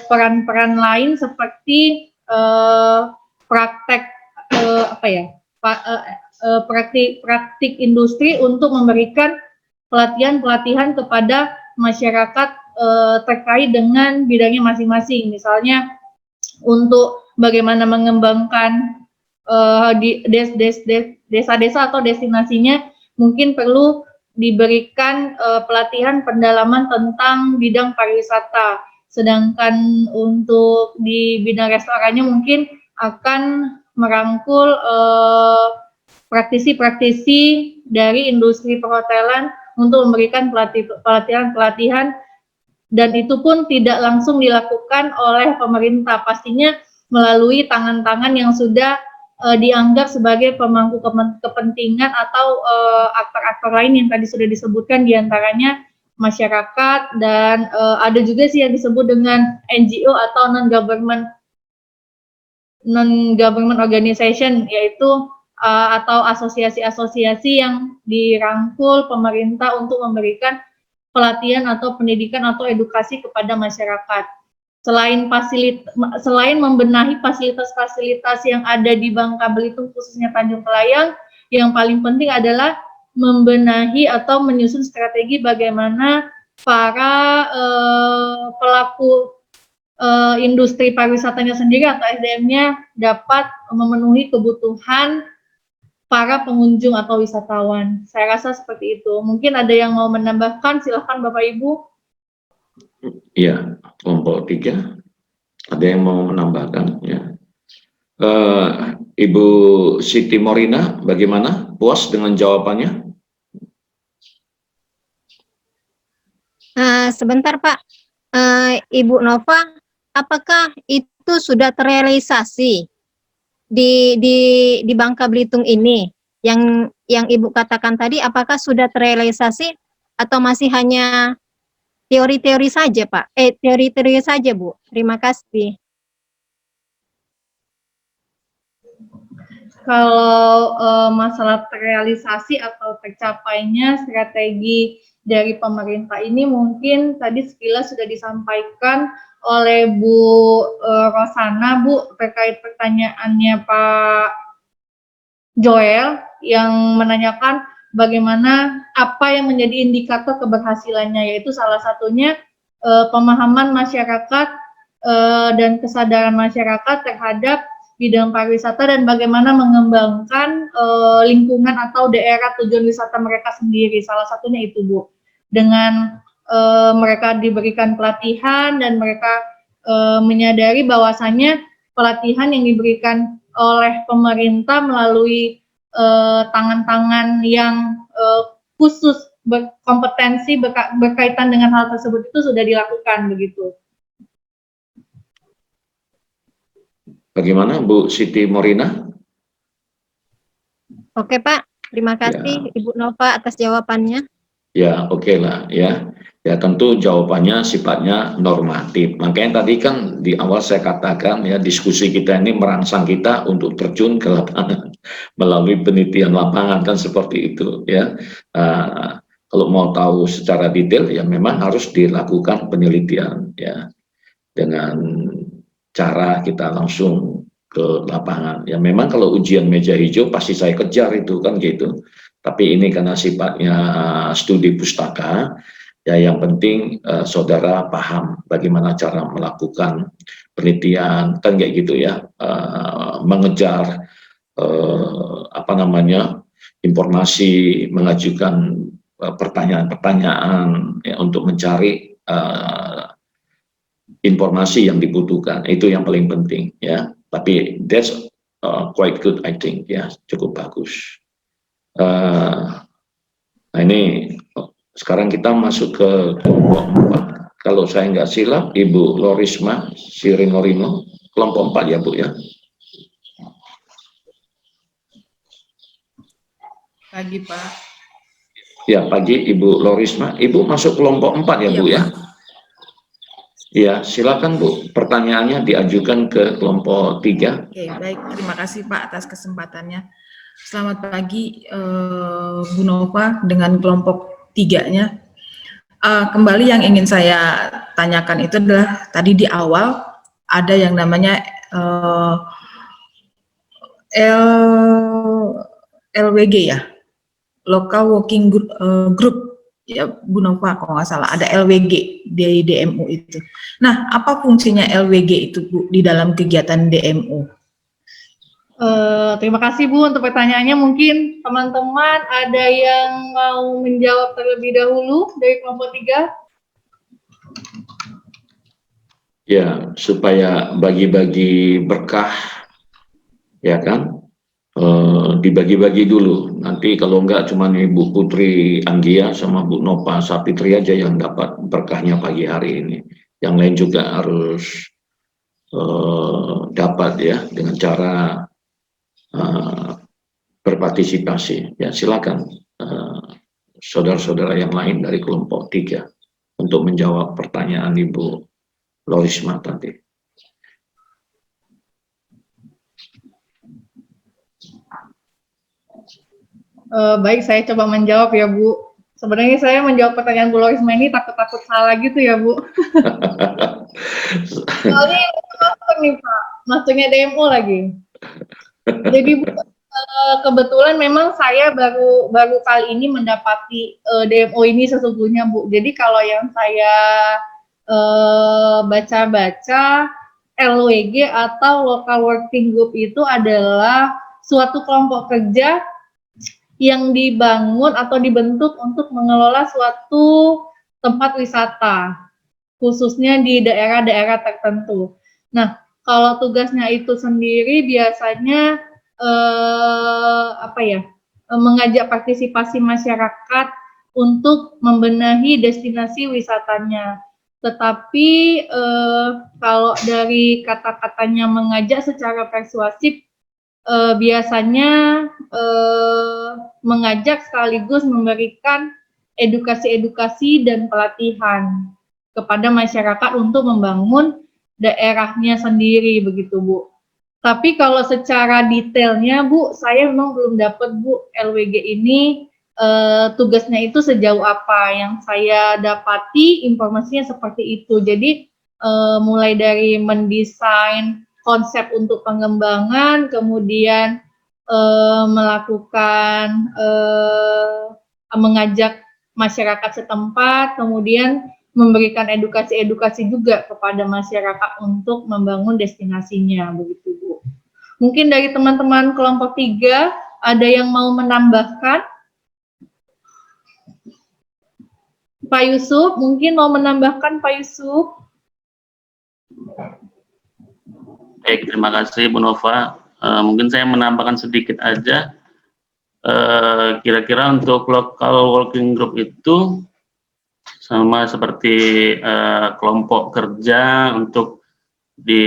peran-peran lain seperti praktik industri untuk memberikan pelatihan kepada masyarakat terkait dengan bidangnya masing-masing. Misalnya untuk bagaimana mengembangkan di desa-desa atau destinasinya, mungkin perlu diberikan pelatihan pendalaman tentang bidang pariwisata. Sedangkan untuk di bidang restorannya mungkin akan merangkul praktisi-praktisi dari industri perhotelan untuk memberikan pelatihan-pelatihan, dan itu pun tidak langsung dilakukan oleh pemerintah, pastinya melalui tangan-tangan yang sudah dianggap sebagai pemangku kepentingan atau aktor-aktor lain yang tadi sudah disebutkan, diantaranya masyarakat, dan ada juga sih yang disebut dengan NGO atau non-government organization, yaitu atau asosiasi-asosiasi yang dirangkul pemerintah untuk memberikan pelatihan atau pendidikan atau edukasi kepada masyarakat. Selain membenahi fasilitas-fasilitas yang ada di Bangka Belitung, khususnya Tanjung Kelayang, yang paling penting adalah membenahi atau menyusun strategi bagaimana para pelaku industri pariwisatanya sendiri atau SDM-nya dapat memenuhi kebutuhan para pengunjung atau wisatawan. Saya rasa seperti itu. Mungkin ada yang mau menambahkan, silahkan Bapak Ibu. Iya, kelompok 3. Ada yang mau menambahkan? Ya. Ibu Siti Morina, bagaimana? Puas dengan jawabannya? Sebentar Pak, Ibu Nova, apakah itu sudah terrealisasi di Bangka Belitung ini? Yang Ibu katakan tadi, apakah sudah terrealisasi atau masih hanya teori-teori saja, Pak? Teori-teori saja, Bu. Terima kasih. kalau masalah terrealisasi atau tercapainya strategi dari pemerintah ini mungkin tadi sekilas sudah disampaikan oleh Bu Rosana, Bu, terkait pertanyaannya Pak Joel yang menanyakan bagaimana apa yang menjadi indikator keberhasilannya, yaitu salah satunya pemahaman masyarakat dan kesadaran masyarakat terhadap bidang pariwisata dan bagaimana mengembangkan lingkungan atau daerah tujuan wisata mereka sendiri. Salah satunya itu, Bu, dengan mereka diberikan pelatihan dan mereka menyadari bahwasannya pelatihan yang diberikan oleh pemerintah melalui tangan-tangan yang khusus berkompetensi berkaitan dengan hal tersebut itu sudah dilakukan begitu. Bagaimana Bu Siti Morina? Oke Pak, terima kasih Ibu Nova atas jawabannya. Ya, oke lah ya. Ya tentu jawabannya sifatnya normatif. Makanya tadi kan di awal saya katakan ya, diskusi kita ini merangsang kita untuk terjun ke lapangan melalui penelitian lapangan, kan seperti itu ya. Kalau mau tahu secara detail ya memang harus dilakukan penelitian ya, dengan cara kita langsung ke lapangan. Ya memang kalau ujian meja hijau pasti saya kejar itu kan gitu. Tapi ini karena sifatnya studi pustaka, ya yang penting saudara paham bagaimana cara melakukan penelitian kan kayak gitu ya, mengejar apa namanya informasi, mengajukan pertanyaan-pertanyaan ya, untuk mencari informasi yang dibutuhkan, itu yang paling penting ya. Tapi that's quite good I think ya, cukup bagus. Nah ini sekarang kita masuk ke kelompok 4. Kalau saya nggak silap, Ibu Lorisma Siringorino, kelompok 4 ya Bu ya. Pagi Pak. Ya pagi Ibu Lorisma, Ibu masuk kelompok 4 ya, Bu ya. Ya, silakan Bu, pertanyaannya diajukan ke kelompok 3. Oke, baik. Terima kasih Pak atas kesempatannya. Selamat pagi Bu Nova dengan kelompok 3-nya. Kembali yang ingin saya tanyakan itu adalah tadi di awal ada yang namanya LWG ya, Local Working Group. Ya Bu Nova kalau nggak salah ada LWG di DMO itu. Nah, apa fungsinya LWG itu Bu di dalam kegiatan DMO? Terima kasih Bu untuk pertanyaannya. Mungkin teman-teman ada yang mau menjawab terlebih dahulu dari kelompok 3? Ya, supaya bagi-bagi berkah ya kan, dibagi-bagi dulu. Nanti kalau enggak cuma Ibu Putri Anggia sama Bu Nova Sapitri aja yang dapat berkahnya pagi hari ini. Yang lain juga harus dapat ya dengan cara berpartisipasi. Ya silakan saudara-saudara yang lain dari kelompok 3 untuk menjawab pertanyaan Ibu Lorisma tadi. Baik, saya coba menjawab ya Bu. Sebenarnya saya menjawab pertanyaan Bu Lorisma ini takut-takut salah gitu ya Bu. Soalnya nih Pak, masuknya DMO lagi. Jadi Bu, kebetulan memang saya baru kali ini mendapati DMO ini sesungguhnya Bu. Jadi kalau yang saya baca-baca, LWG atau Local Working Group itu adalah suatu kelompok kerja yang dibangun atau dibentuk untuk mengelola suatu tempat wisata, khususnya di daerah-daerah tertentu. Nah, kalau tugasnya itu sendiri biasanya mengajak partisipasi masyarakat untuk membenahi destinasi wisatanya. Tetapi kalau dari kata-katanya mengajak secara persuasif, biasanya mengajak sekaligus memberikan edukasi-edukasi dan pelatihan kepada masyarakat untuk membangun daerahnya sendiri begitu Bu. Tapi kalau secara detailnya Bu, saya memang belum dapat Bu, LWG ini tugasnya itu sejauh apa. Yang saya dapati informasinya seperti itu. Jadi mulai dari mendesain konsep untuk pengembangan, kemudian melakukan mengajak masyarakat setempat, kemudian memberikan edukasi-edukasi juga kepada masyarakat untuk membangun destinasinya, begitu Bu. Mungkin dari teman-teman kelompok 3 ada yang mau menambahkan? Pak Yusuf, mungkin mau menambahkan Pak Yusuf? Baik, terima kasih Bu Nova. Mungkin saya menambahkan sedikit aja. Kira-kira untuk local working group itu sama seperti kelompok kerja untuk di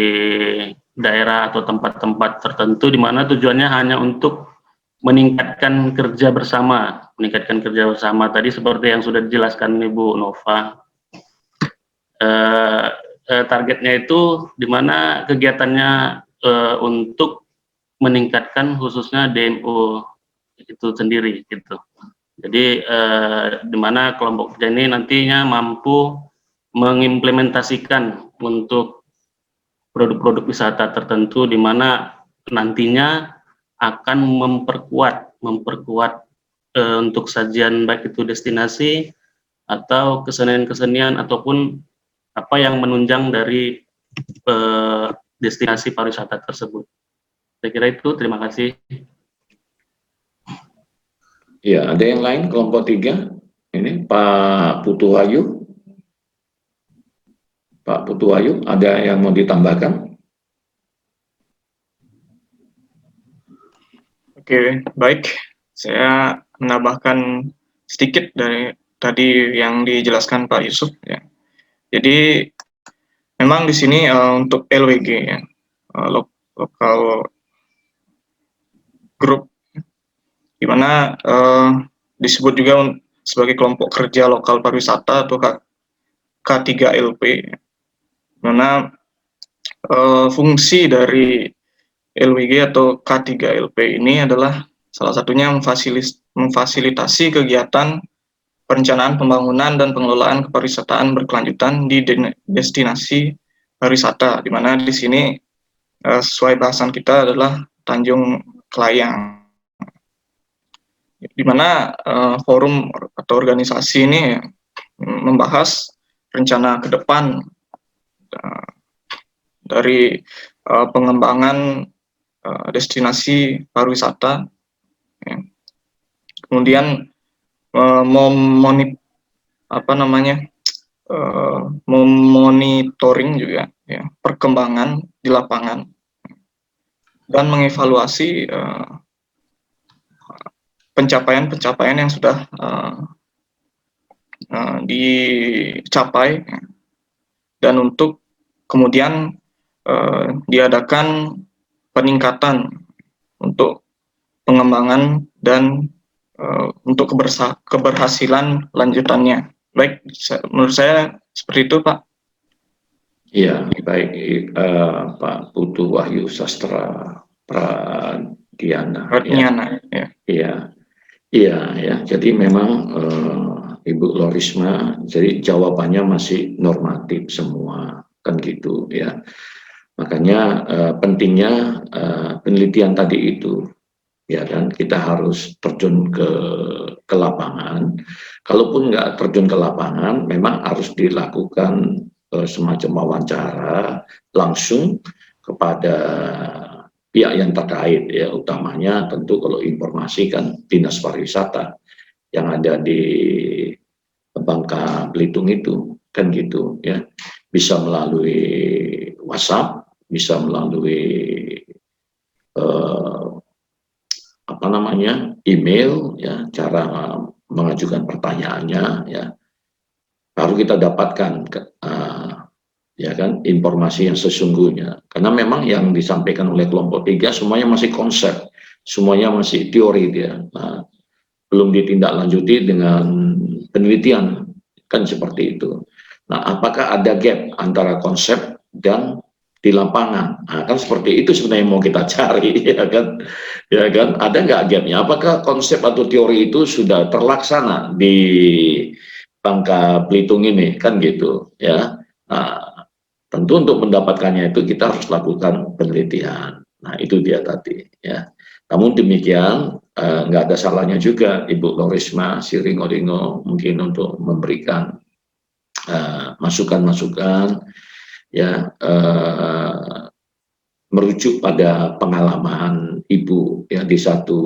daerah atau tempat-tempat tertentu di mana tujuannya hanya untuk meningkatkan kerja bersama. Tadi seperti yang sudah dijelaskan Ibu Nova. Targetnya itu di mana kegiatannya untuk meningkatkan khususnya DMO itu sendiri gitu. Jadi di mana kelompok kerja ini nantinya mampu mengimplementasikan untuk produk-produk wisata tertentu di mana nantinya akan memperkuat untuk sajian baik itu destinasi atau kesenian-kesenian ataupun apa yang menunjang dari destinasi pariwisata tersebut. Saya kira itu, terima kasih. Ya, ada yang lain kelompok 3? Ini Pak Putu Wahyu. Pak Putu Wahyu, ada yang mau ditambahkan? Oke, baik. Saya menambahkan sedikit dari tadi yang dijelaskan Pak Yusuf ya. Jadi memang di sini untuk LWG ya, lokal group, di mana disebut juga sebagai kelompok kerja lokal pariwisata atau K3LP, mana fungsi dari LWG atau K3LP ini adalah salah satunya memfasilitasi kegiatan perencanaan pembangunan dan pengelolaan kepariwisataan berkelanjutan di destinasi pariwisata, di mana di sini sesuai bahasan kita adalah Tanjung Kelayang, di mana forum atau organisasi ini membahas rencana ke depan dari pengembangan destinasi pariwisata, ya. Kemudian memonitoring juga ya perkembangan di lapangan dan mengevaluasi pencapaian-pencapaian yang sudah dicapai, dan untuk kemudian diadakan peningkatan untuk pengembangan dan untuk keberhasilan lanjutannya. Baik, menurut saya seperti itu, Pak. Iya, baik, Pak Putu Wahyu Sastra Pradiana. Ya. Iya. Jadi memang Ibu Lorisma, jadi jawabannya masih normatif semua, kan gitu ya. Makanya pentingnya penelitian tadi itu. Ya kan, kita harus terjun ke lapangan. Kalaupun nggak terjun ke lapangan, memang harus dilakukan semacam wawancara langsung kepada pihak yang terkait ya, utamanya tentu kalau informasi kan Dinas Pariwisata yang ada di Bangka Belitung itu, kan gitu ya. Bisa melalui WhatsApp, bisa melalui email ya, cara mengajukan pertanyaannya ya, baru kita dapatkan ya kan informasi yang sesungguhnya, karena memang yang disampaikan oleh kelompok 3 semuanya masih konsep, semuanya masih teori dia, belum ditindaklanjuti dengan penelitian, kan seperti itu. Nah, apakah ada gap antara konsep dan di lapangan. Nah, kan seperti itu sebenarnya yang mau kita cari, ya kan? Ya kan? Ada nggak gapnya? Apakah konsep atau teori itu sudah terlaksana di Bangka Belitung ini, kan gitu, ya? Nah, tentu untuk mendapatkannya itu kita harus lakukan penelitian. Nah, itu dia tadi, ya. Namun demikian, nggak ada salahnya juga Ibu Lorisma Siringo mungkin untuk memberikan masukan-masukan, ya, merujuk pada pengalaman Ibu ya di satu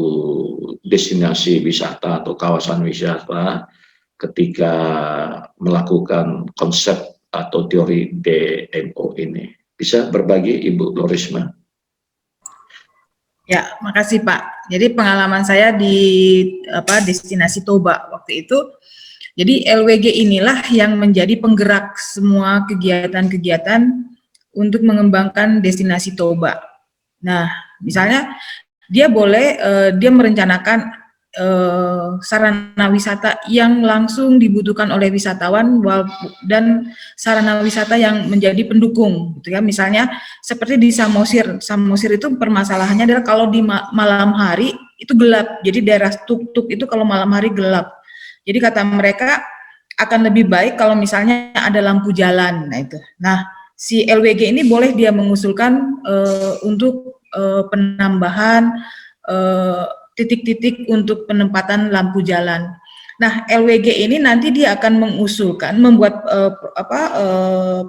destinasi wisata atau kawasan wisata ketika melakukan konsep atau teori DMO ini. Bisa berbagi Ibu Lorisma? Ya, makasih Pak. Jadi pengalaman saya di destinasi Toba waktu itu, jadi LWG inilah yang menjadi penggerak semua kegiatan-kegiatan untuk mengembangkan destinasi Toba. Nah, misalnya dia boleh dia merencanakan sarana wisata yang langsung dibutuhkan oleh wisatawan dan sarana wisata yang menjadi pendukung, gitu ya. Misalnya seperti di Samosir. Samosir itu permasalahannya adalah kalau di malam hari itu gelap. Jadi daerah Tuk-Tuk itu kalau malam hari gelap. Jadi kata mereka akan lebih baik kalau misalnya ada lampu jalan. Nah itu. Nah, si LWG ini boleh dia mengusulkan untuk penambahan titik-titik untuk penempatan lampu jalan. Nah, LWG ini nanti dia akan mengusulkan membuat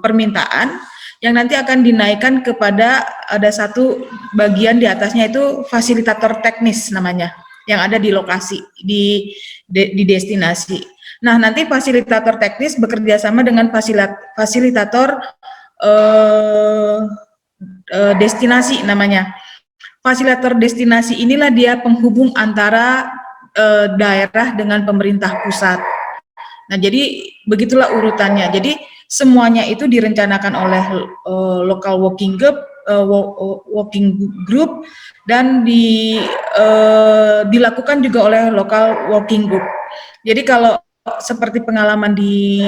permintaan yang nanti akan dinaikkan kepada ada satu bagian di atasnya itu fasilitator teknis namanya yang ada di lokasi di destinasi. Nah, nanti fasilitator teknis bekerja sama dengan fasilitator destinasi namanya. Fasilitator destinasi inilah dia penghubung antara daerah dengan pemerintah pusat. Nah, jadi begitulah urutannya. Jadi semuanya itu direncanakan oleh local working group dan dilakukan juga oleh local working group. Jadi kalau seperti pengalaman di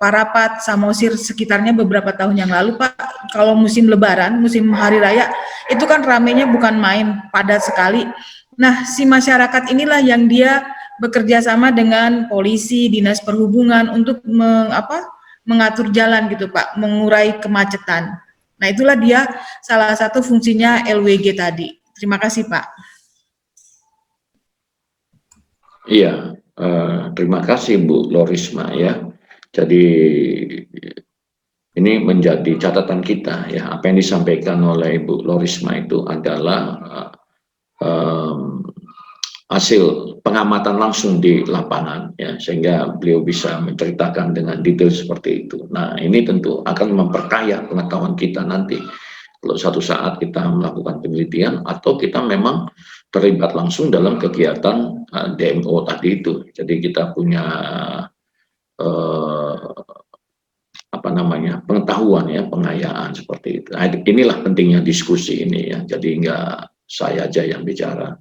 Parapat, Samosir sekitarnya beberapa tahun yang lalu Pak, kalau musim lebaran, musim hari raya, itu kan ramenya bukan main, padat sekali. Nah, si masyarakat inilah yang dia bekerja sama dengan polisi, dinas perhubungan untuk mengatur jalan gitu Pak, mengurai kemacetan. Nah, itulah dia salah satu fungsinya LWG tadi. Terima kasih Pak. Iya, terima kasih Bu Lorisma ya. Jadi ini menjadi catatan kita ya, apa yang disampaikan oleh Ibu Lorisma itu adalah hasil pengamatan langsung di lapangan ya, sehingga beliau bisa menceritakan dengan detail seperti itu. Nah, ini tentu akan memperkaya pengetahuan kita nanti kalau suatu saat kita melakukan penelitian atau kita memang terlibat langsung dalam kegiatan DMO tadi itu. Jadi kita punya pengetahuan ya, pengayaan seperti itu. Nah, inilah pentingnya diskusi ini ya. Jadi enggak saya aja yang bicara,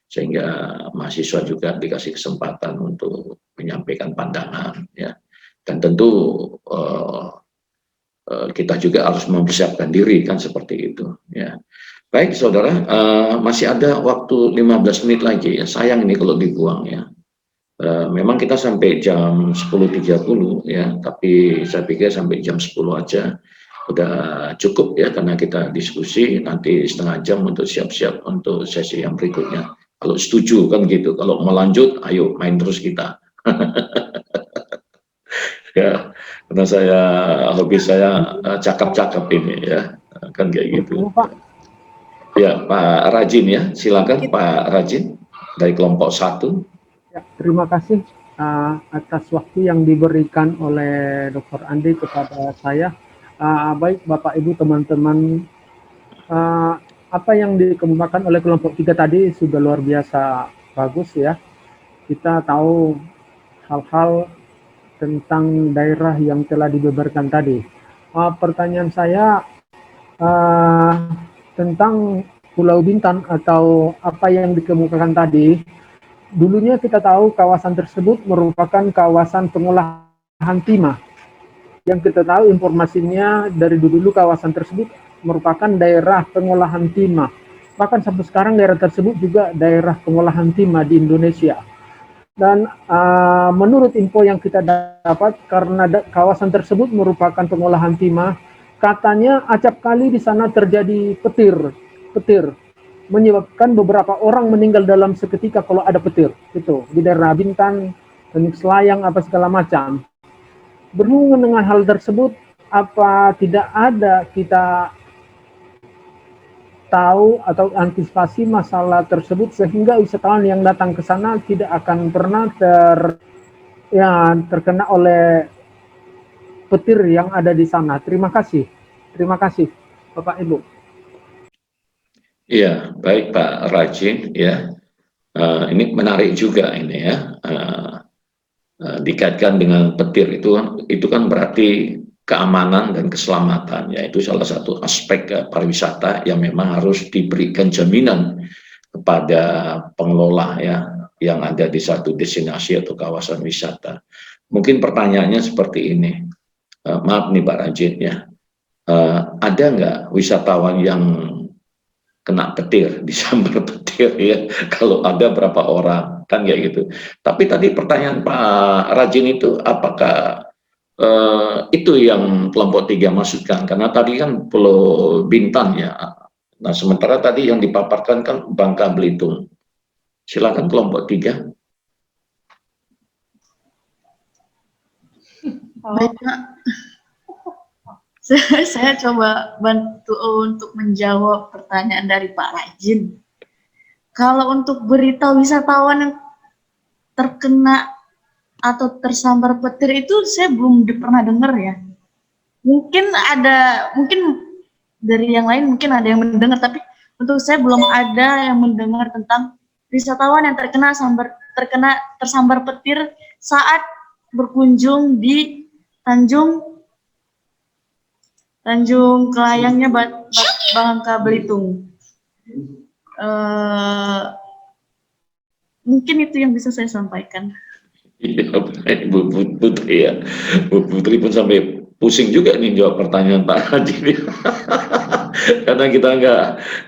sehingga mahasiswa juga dikasih kesempatan untuk menyampaikan pandangan ya. Dan tentu kita juga harus mempersiapkan diri kan seperti itu ya. Baik saudara, masih ada waktu 15 menit lagi ya. Sayang ini kalau dibuang ya. Memang kita sampai jam 10.30 ya, tapi saya pikir sampai jam 10 aja udah cukup ya, karena kita diskusi nanti setengah jam untuk siap-siap untuk sesi yang berikutnya. Kalau setuju kan gitu, kalau mau lanjut ayo main terus kita. Ya, karena hobi saya cakap-cakap ini ya, kan kayak gitu. Ya, Pak Rajin ya, silakan Pak Rajin dari kelompok 1. Ya, terima kasih atas waktu yang diberikan oleh Dr. Andi kepada saya. Baik Bapak Ibu teman-teman, apa yang dikemukakan oleh kelompok 3 tadi sudah luar biasa bagus ya. Kita tahu hal-hal tentang daerah yang telah dibeberkan tadi. Pertanyaan saya tentang Pulau Bintan atau apa yang dikemukakan tadi. Dulunya kita tahu kawasan tersebut merupakan kawasan pengolahan timah. yang kita tahu informasinya dari dulu kawasan tersebut merupakan daerah pengolahan timah. Bahkan sampai sekarang daerah tersebut juga daerah pengolahan timah di Indonesia. Dan menurut info yang kita dapat, karena kawasan tersebut merupakan pengolahan timah, katanya acap kali di sana terjadi petir, menyebabkan beberapa orang meninggal dalam seketika kalau ada petir. Itu di daerah Bintan, Tanjung Selayang, apa segala macam. Berhubungan dengan hal tersebut, apa tidak ada kita tahu atau antisipasi masalah tersebut sehingga wisatawan yang datang ke sana tidak akan pernah terkena oleh petir yang ada di sana. Terima kasih Bapak Ibu. Iya, baik Pak Rajin ya. Ini menarik juga ini ya. Dikaitkan dengan petir itu kan berarti keamanan dan keselamatan, yaitu salah satu aspek pariwisata yang memang harus diberikan jaminan kepada pengelola ya yang ada di satu destinasi atau kawasan wisata. Mungkin pertanyaannya seperti ini, maaf nih Pak Rajin ya, ada nggak wisatawan yang kena petir, disambar petir ya? Kalau ada berapa orang, kan kayak gitu. Tapi tadi pertanyaan Pak Rajin itu apakah itu yang kelompok 3 maksudkan? Karena tadi kan Pulau Bintan ya. Nah sementara tadi yang dipaparkan kan Bangka Belitung. Silakan kelompok 3. Baik, Pak. Saya coba bantu untuk menjawab pertanyaan dari Pak Rajin. Kalau untuk berita wisatawan yang terkena atau tersambar petir itu saya belum pernah dengar ya. Mungkin dari yang lain mungkin ada yang mendengar, tapi untuk saya belum ada yang mendengar tentang wisatawan yang tersambar petir saat berkunjung di Tanjung Kelayangnya Bangka Belitung. Mungkin itu yang bisa saya sampaikan. Iya, Bu Putri ya. Bu Putri pun sampai pusing juga nih jawab pertanyaan Pak Haji. Karena kita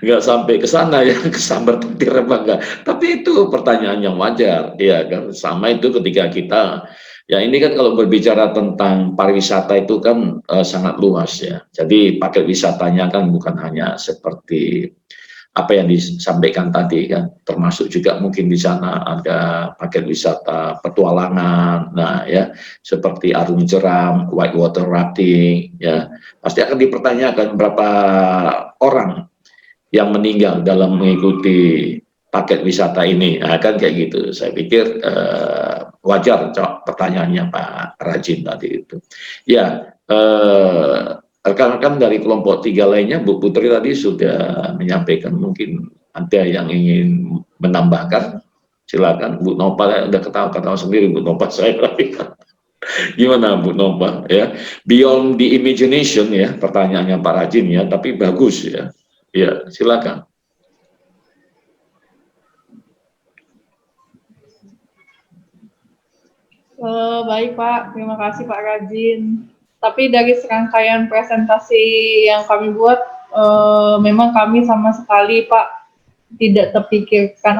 nggak sampai ke sana ya, kesambar petir apa enggak. Tapi itu pertanyaan yang wajar, ya kan. Sama itu ketika kita, ya ini kan kalau berbicara tentang pariwisata itu kan sangat luas ya. Jadi paket wisatanya kan bukan hanya seperti apa yang disampaikan tadi kan, termasuk juga mungkin di sana ada paket wisata petualangan, nah ya seperti arung jeram, white water rafting, ya pasti akan dipertanyakan berapa orang yang meninggal dalam mengikuti paket wisata ini, nah, kan kayak gitu. Saya pikir wajar pertanyaannya Pak Rajin tadi itu. Ya. Rekan-rekan dari kelompok 3 lainnya, Bu Putri tadi sudah menyampaikan, mungkin ada yang ingin menambahkan, silakan. Bu Nova udah ketawa-ketawa sendiri, Bu Nova saya. Gimana Bu Nova ya? Beyond the imagination ya, pertanyaannya Pak Rajin ya, tapi bagus ya. Ya, silakan. Baik Pak, terima kasih Pak Rajin. Tapi dari serangkaian presentasi yang kami buat, memang kami sama sekali Pak tidak terpikirkan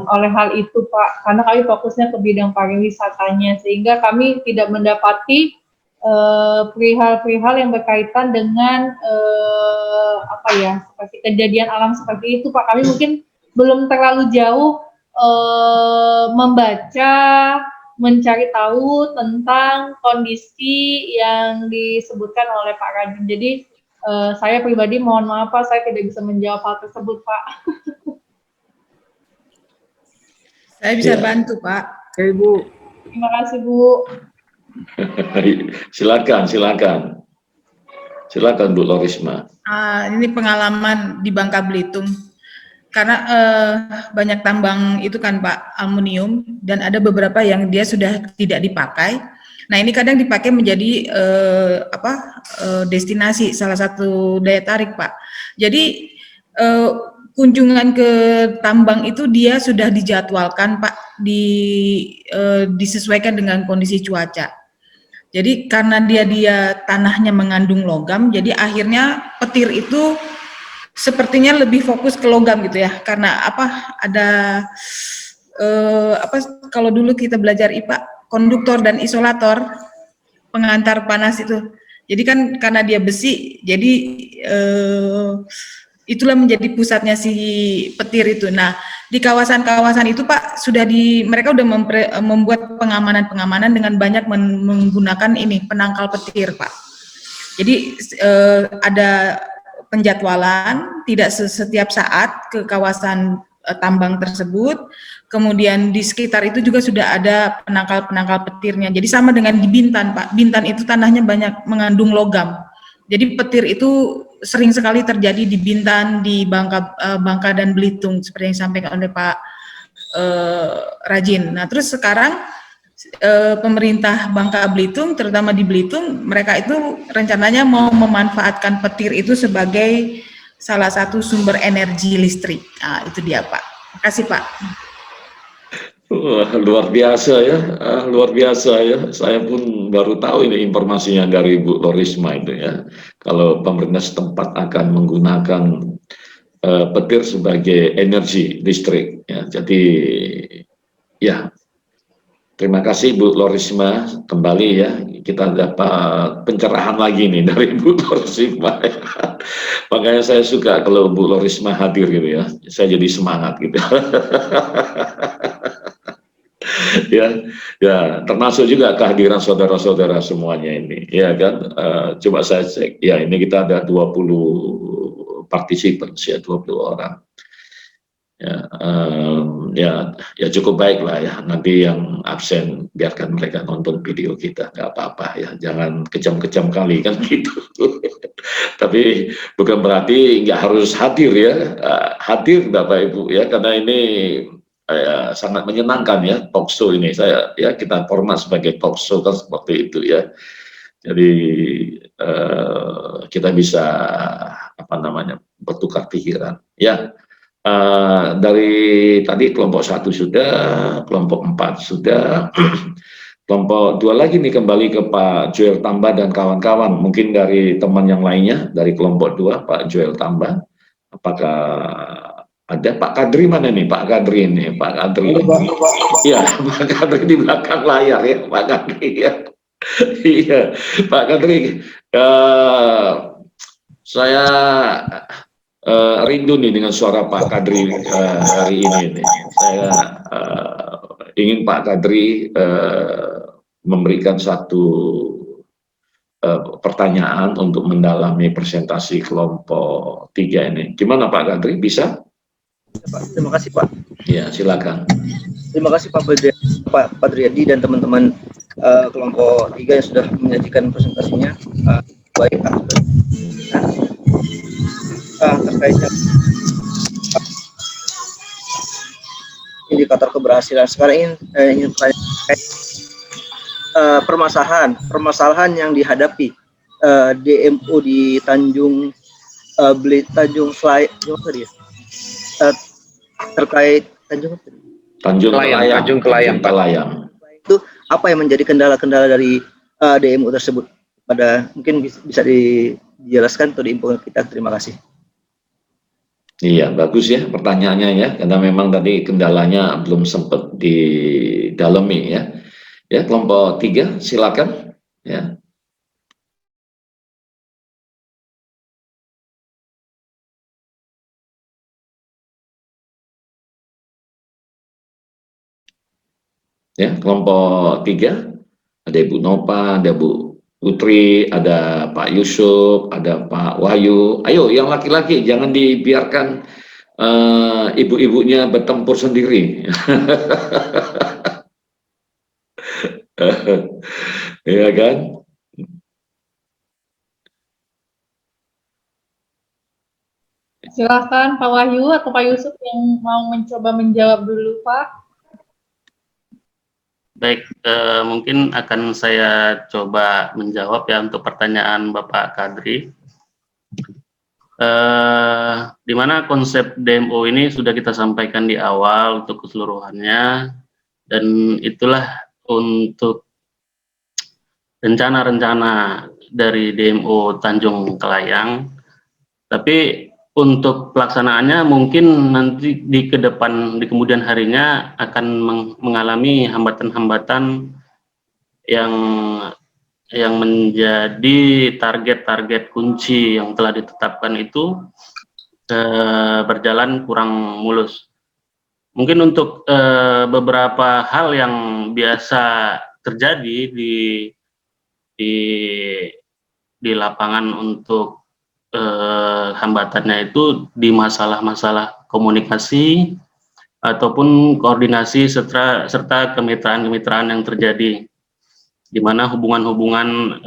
oleh hal itu Pak, karena kami fokusnya ke bidang pariwisatanya, sehingga kami tidak mendapati perihal-perihal yang berkaitan dengan seperti kejadian alam seperti itu Pak. Kami mungkin belum terlalu jauh mencari tahu tentang kondisi yang disebutkan oleh Pak Rajin. Jadi saya pribadi mohon maaf Pak, saya tidak bisa menjawab hal tersebut Pak. Saya bisa bantu Pak. Oke Bu. Terima kasih Bu. Silakan Bu Lorisma. Ini pengalaman di Bangka Belitung. Karena banyak tambang itu kan Pak, aluminium, dan ada beberapa yang dia sudah tidak dipakai. Nah ini kadang dipakai menjadi destinasi, salah satu daya tarik Pak. Jadi kunjungan ke tambang itu dia sudah dijadwalkan Pak, disesuaikan dengan kondisi cuaca. Jadi karena dia tanahnya mengandung logam, jadi akhirnya petir itu sepertinya lebih fokus ke logam gitu ya. Karena apa? Ada kalau dulu kita belajar IPA, konduktor dan isolator, pengantar panas itu. Jadi kan karena dia besi, jadi itulah menjadi pusatnya si petir itu. Nah, di kawasan-kawasan itu Pak mereka udah membuat pengamanan dengan banyak menggunakan ini penangkal petir Pak. Jadi ada penjadwalan tidak setiap saat ke kawasan tambang tersebut. Kemudian di sekitar itu juga sudah ada penangkal petirnya. Jadi sama dengan di Bintan Pak. Bintan itu tanahnya banyak mengandung logam. Jadi petir itu sering sekali terjadi di Bintan, di Bangka dan Belitung seperti yang disampaikan oleh Pak Rajin. Nah, terus sekarang pemerintah Bangka Belitung, terutama di Belitung, mereka itu rencananya mau memanfaatkan petir itu sebagai salah satu sumber energi listrik. Nah, itu dia Pak. Terima kasih Pak. Luar biasa ya, luar biasa ya. Saya pun baru tahu ini informasinya dari Bu Lorisma itu ya. Kalau pemerintah setempat akan menggunakan petir sebagai energi listrik. Ya. Jadi ya, terima kasih Bu Lorisma. Kembali ya, kita dapat pencerahan lagi nih dari Bu Lorisma. Ya. Makanya saya suka kalau Bu Lorisma hadir gitu ya. Saya jadi semangat gitu. ya termasuk juga kehadiran saudara-saudara semuanya ini ya kan. Coba saya cek ya, ini kita ada 20 participants ya, 20 orang ya cukup baik lah ya. Nanti yang absen biarkan mereka nonton video kita, nggak apa-apa ya, jangan kejam-kejam kali kan gitu. Tapi bukan berarti nggak harus hadir ya, hadir Bapak Ibu ya, karena ini sangat menyenangkan ya talk show ini. Kita format sebagai talk show kan seperti itu ya. Jadi kita bisa bertukar pikiran ya. Dari tadi kelompok 1 sudah, kelompok 4 sudah, kelompok 2 lagi nih kembali ke Pak Joel Tambah dan kawan-kawan. Mungkin dari teman yang lainnya dari kelompok 2, Pak Joel Tambah, apakah ada Pak Kadri? Mana nih Pak Kadri ini? Pak Kadri. Iya, Pak Kadri di belakang layar ya, Pak Kadri ya. Iya, Pak Kadri. Saya rindu nih dengan suara Pak Kadri hari ini nih. Saya ingin Pak Kadri memberikan satu pertanyaan untuk mendalami presentasi kelompok 3 ini. Gimana Pak Kadri, bisa? Pak, terima kasih Pak. Ya, silakan. Terima kasih Pak Padriadi dan teman-teman kelompok 3 yang sudah menyajikan presentasinya. Baik, terkait indikator keberhasilan sekarang ini permasalahan yang dihadapi DMO di Tanjung terkait Tanjung Kelayang. Itu apa yang menjadi kendala-kendala dari DMO tersebut? Mungkin bisa dijelaskan atau diinfo kita. Terima kasih. Iya, bagus ya pertanyaannya ya, karena memang tadi kendalanya belum sempat didalami ya. Ya, kelompok 3 silakan ya. Ya, kelompok 3 ada Ibu Nova, ada Bu Putri, ada Pak Yusuf, ada Pak Wahyu. Ayo yang laki-laki jangan dibiarkan ibu-ibunya bertempur sendiri. Ya kan? Silakan Pak Wahyu atau Pak Yusuf yang mau mencoba menjawab dulu Pak. Baik, mungkin akan saya coba menjawab ya untuk pertanyaan Bapak Kadri. Di mana konsep DMO ini sudah kita sampaikan di awal untuk keseluruhannya, dan itulah untuk rencana-rencana dari DMO Tanjung Kelayang, tapi untuk pelaksanaannya mungkin nanti di kemudian harinya akan mengalami hambatan-hambatan yang menjadi target-target kunci yang telah ditetapkan itu berjalan kurang mulus. Mungkin untuk beberapa hal yang biasa terjadi di lapangan untuk hambatannya itu di masalah-masalah komunikasi ataupun koordinasi serta kemitraan-kemitraan yang terjadi, di mana hubungan-hubungan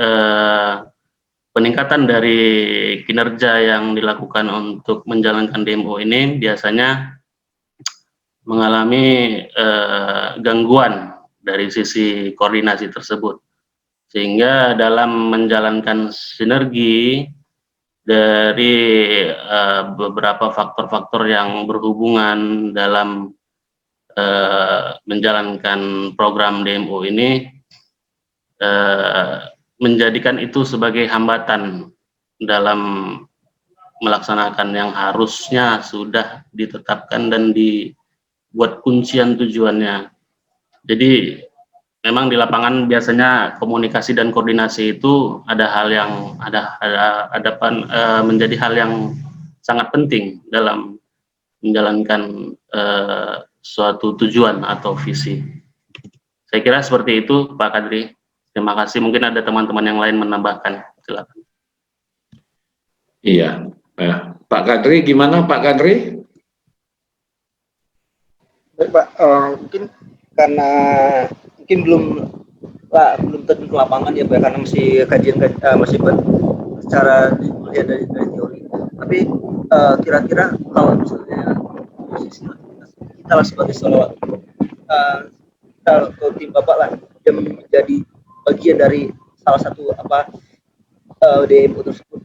peningkatan dari kinerja yang dilakukan untuk menjalankan DMO ini biasanya mengalami gangguan dari sisi koordinasi tersebut, sehingga dalam menjalankan sinergi dari beberapa faktor-faktor yang berhubungan dalam menjalankan program DMO ini menjadikan itu sebagai hambatan dalam melaksanakan yang harusnya sudah ditetapkan dan dibuat kuncian tujuannya. Jadi memang di lapangan biasanya komunikasi dan koordinasi itu ada hal yang menjadi hal yang sangat penting dalam menjalankan suatu tujuan atau visi. Saya kira seperti itu, Pak Kadri. Terima kasih. Mungkin ada teman-teman yang lain menambahkan. Silakan. Iya, Pak Kadri, gimana Pak Kadri? Baik, Pak, mungkin karena belum terjun ke lapangan ya Pak, karena masih kajian masih secara dilihat dari teori. Tapi kira-kira kalau misalnya posisi kita lah sebagai seorang kalau tim Bapak lah yang menjadi bagian dari salah satu DMO tersebut,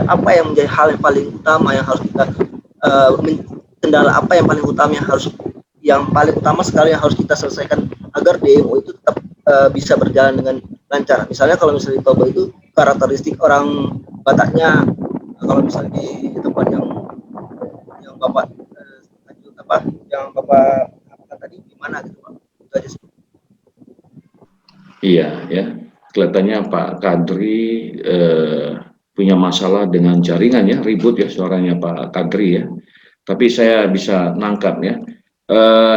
apa yang menjadi hal yang paling utama yang harus kita kendala apa yang paling utama yang paling utama sekali yang harus kita selesaikan agar DMO itu tetap bisa berjalan dengan lancar. Misalnya kalau misalnya di Toba itu karakteristik orang Bataknya, kalau misalnya di tempat yang Bapak yang Bapak tadi gimana gitu Pak? Itu aja sih. Iya, ya. Kelihatannya Pak Kadri punya masalah dengan jaringan ya, ribut ya suaranya Pak Kadri ya. Tapi saya bisa nangkap ya.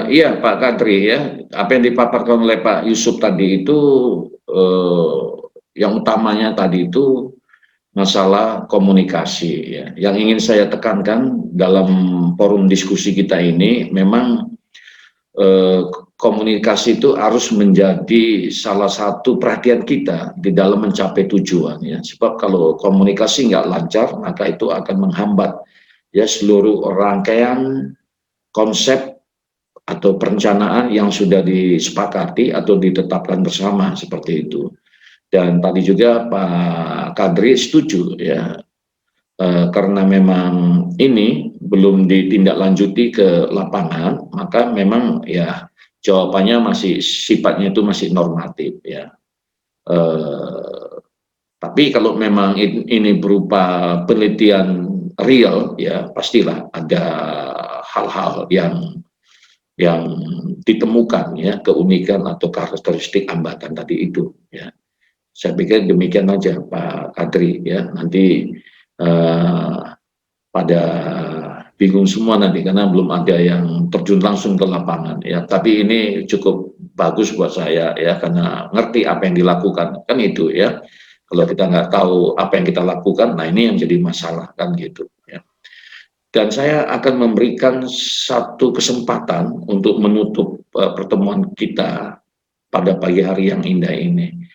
Iya Pak Kadri ya, apa yang dipaparkan oleh Pak Yusuf tadi itu yang utamanya tadi itu masalah komunikasi ya. Yang ingin saya tekankan dalam forum diskusi kita ini memang komunikasi itu harus menjadi salah satu perhatian kita di dalam mencapai tujuan ya. Sebab kalau komunikasi nggak lancar maka itu akan menghambat ya seluruh rangkaian konsep atau perencanaan yang sudah disepakati atau ditetapkan bersama seperti itu. Dan tadi juga Pak Kadri setuju ya, karena memang ini belum ditindaklanjuti ke lapangan, maka memang ya jawabannya masih sifatnya itu masih normatif ya. Tapi kalau memang ini berupa penelitian real ya pastilah ada hal-hal yang ditemukan ya, keunikan atau karakteristik hambatan tadi itu ya. Saya pikir demikian aja Pak Kadri ya, nanti pada bingung semua nanti karena belum ada yang terjun langsung ke lapangan ya. Tapi ini cukup bagus buat saya ya, karena ngerti apa yang dilakukan kan itu ya. Kalau kita nggak tahu apa yang kita lakukan, nah ini yang jadi masalah kan gitu ya. Dan saya akan memberikan satu kesempatan untuk menutup pertemuan kita pada pagi hari yang indah ini.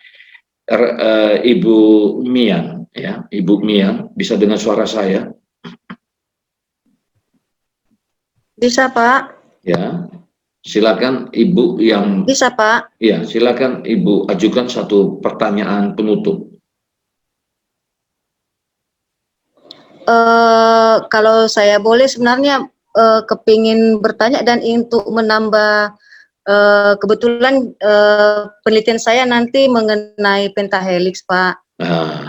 Ibu Mian, ya, Ibu Mian, bisa dengar suara saya? Bisa Pak. Ya, silakan Ibu yang. Bisa Pak. Ya, silakan Ibu ajukan satu pertanyaan penutup. Kalau saya boleh sebenarnya kepingin bertanya dan untuk menambah Kebetulan penelitian saya nanti mengenai pentahelix, Pak.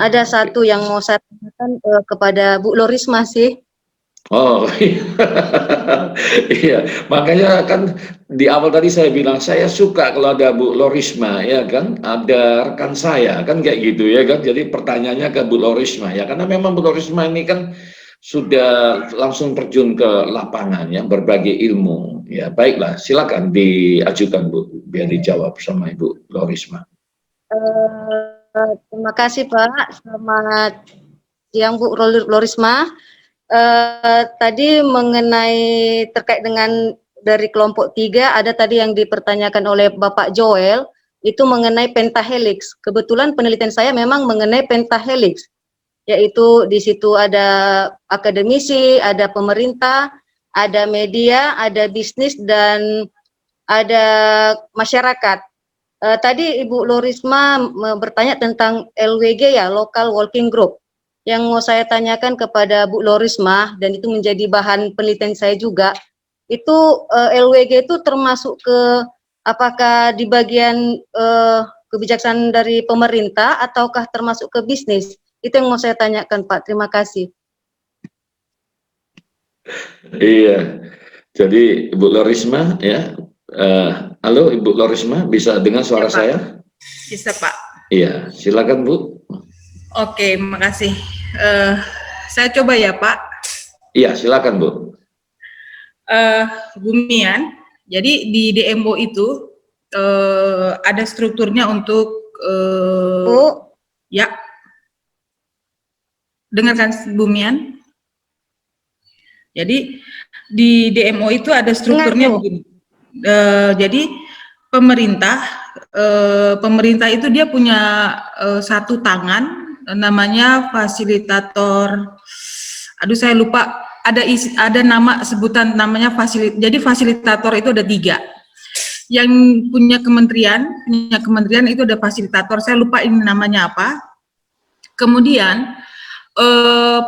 Ada satu yang mau saya tanyakan kepada Bu Lorisma sih. Oh, iya, makanya kan di awal tadi saya bilang saya suka kalau ada Bu Lorisma, ya kan, ada rekan saya, kan kayak gitu ya kan. Jadi pertanyaannya ke Bu Lorisma ya, karena memang Bu Lorisma ini kan sudah langsung terjun ke lapangan ya, berbagi ilmu. Ya, baiklah, silakan diajukan Bu, biar dijawab sama Ibu Lorisma. Terima kasih Pak. Selamat siang Bu Lorisma. Tadi mengenai terkait dengan dari kelompok 3 ada tadi yang dipertanyakan oleh Bapak Joel itu mengenai pentahelix. Kebetulan penelitian saya memang mengenai pentahelix, yaitu di situ ada akademisi, ada pemerintah, ada media, ada bisnis dan ada masyarakat. Tadi Ibu Lorisma bertanya tentang LWG ya, Local Working Group. Yang mau saya tanyakan kepada Bu Lorisma, dan itu menjadi bahan penelitian saya juga, itu LWG itu termasuk ke, apakah di bagian kebijaksanaan dari pemerintah, ataukah termasuk ke bisnis? Itu yang mau saya tanyakan Pak, terima kasih. Iya, jadi Ibu Lorisma ya, halo Ibu Lorisma, bisa dengar suara ya, saya? Bisa Pak. Iya, silakan Bu. Oke, makasih. Saya coba ya Pak. Iya, silakan Bu. Bu Mian, jadi di DMO itu ada strukturnya untuk Bu. Ya, dengarkan Bu Mian. Jadi di DMO itu ada strukturnya begini. Jadi pemerintah itu dia punya satu tangan namanya fasilitator. Aduh saya lupa, ada nama sebutan namanya jadi fasilitator itu ada 3. Yang punya kementerian itu ada fasilitator, saya lupa ini namanya apa. Kemudian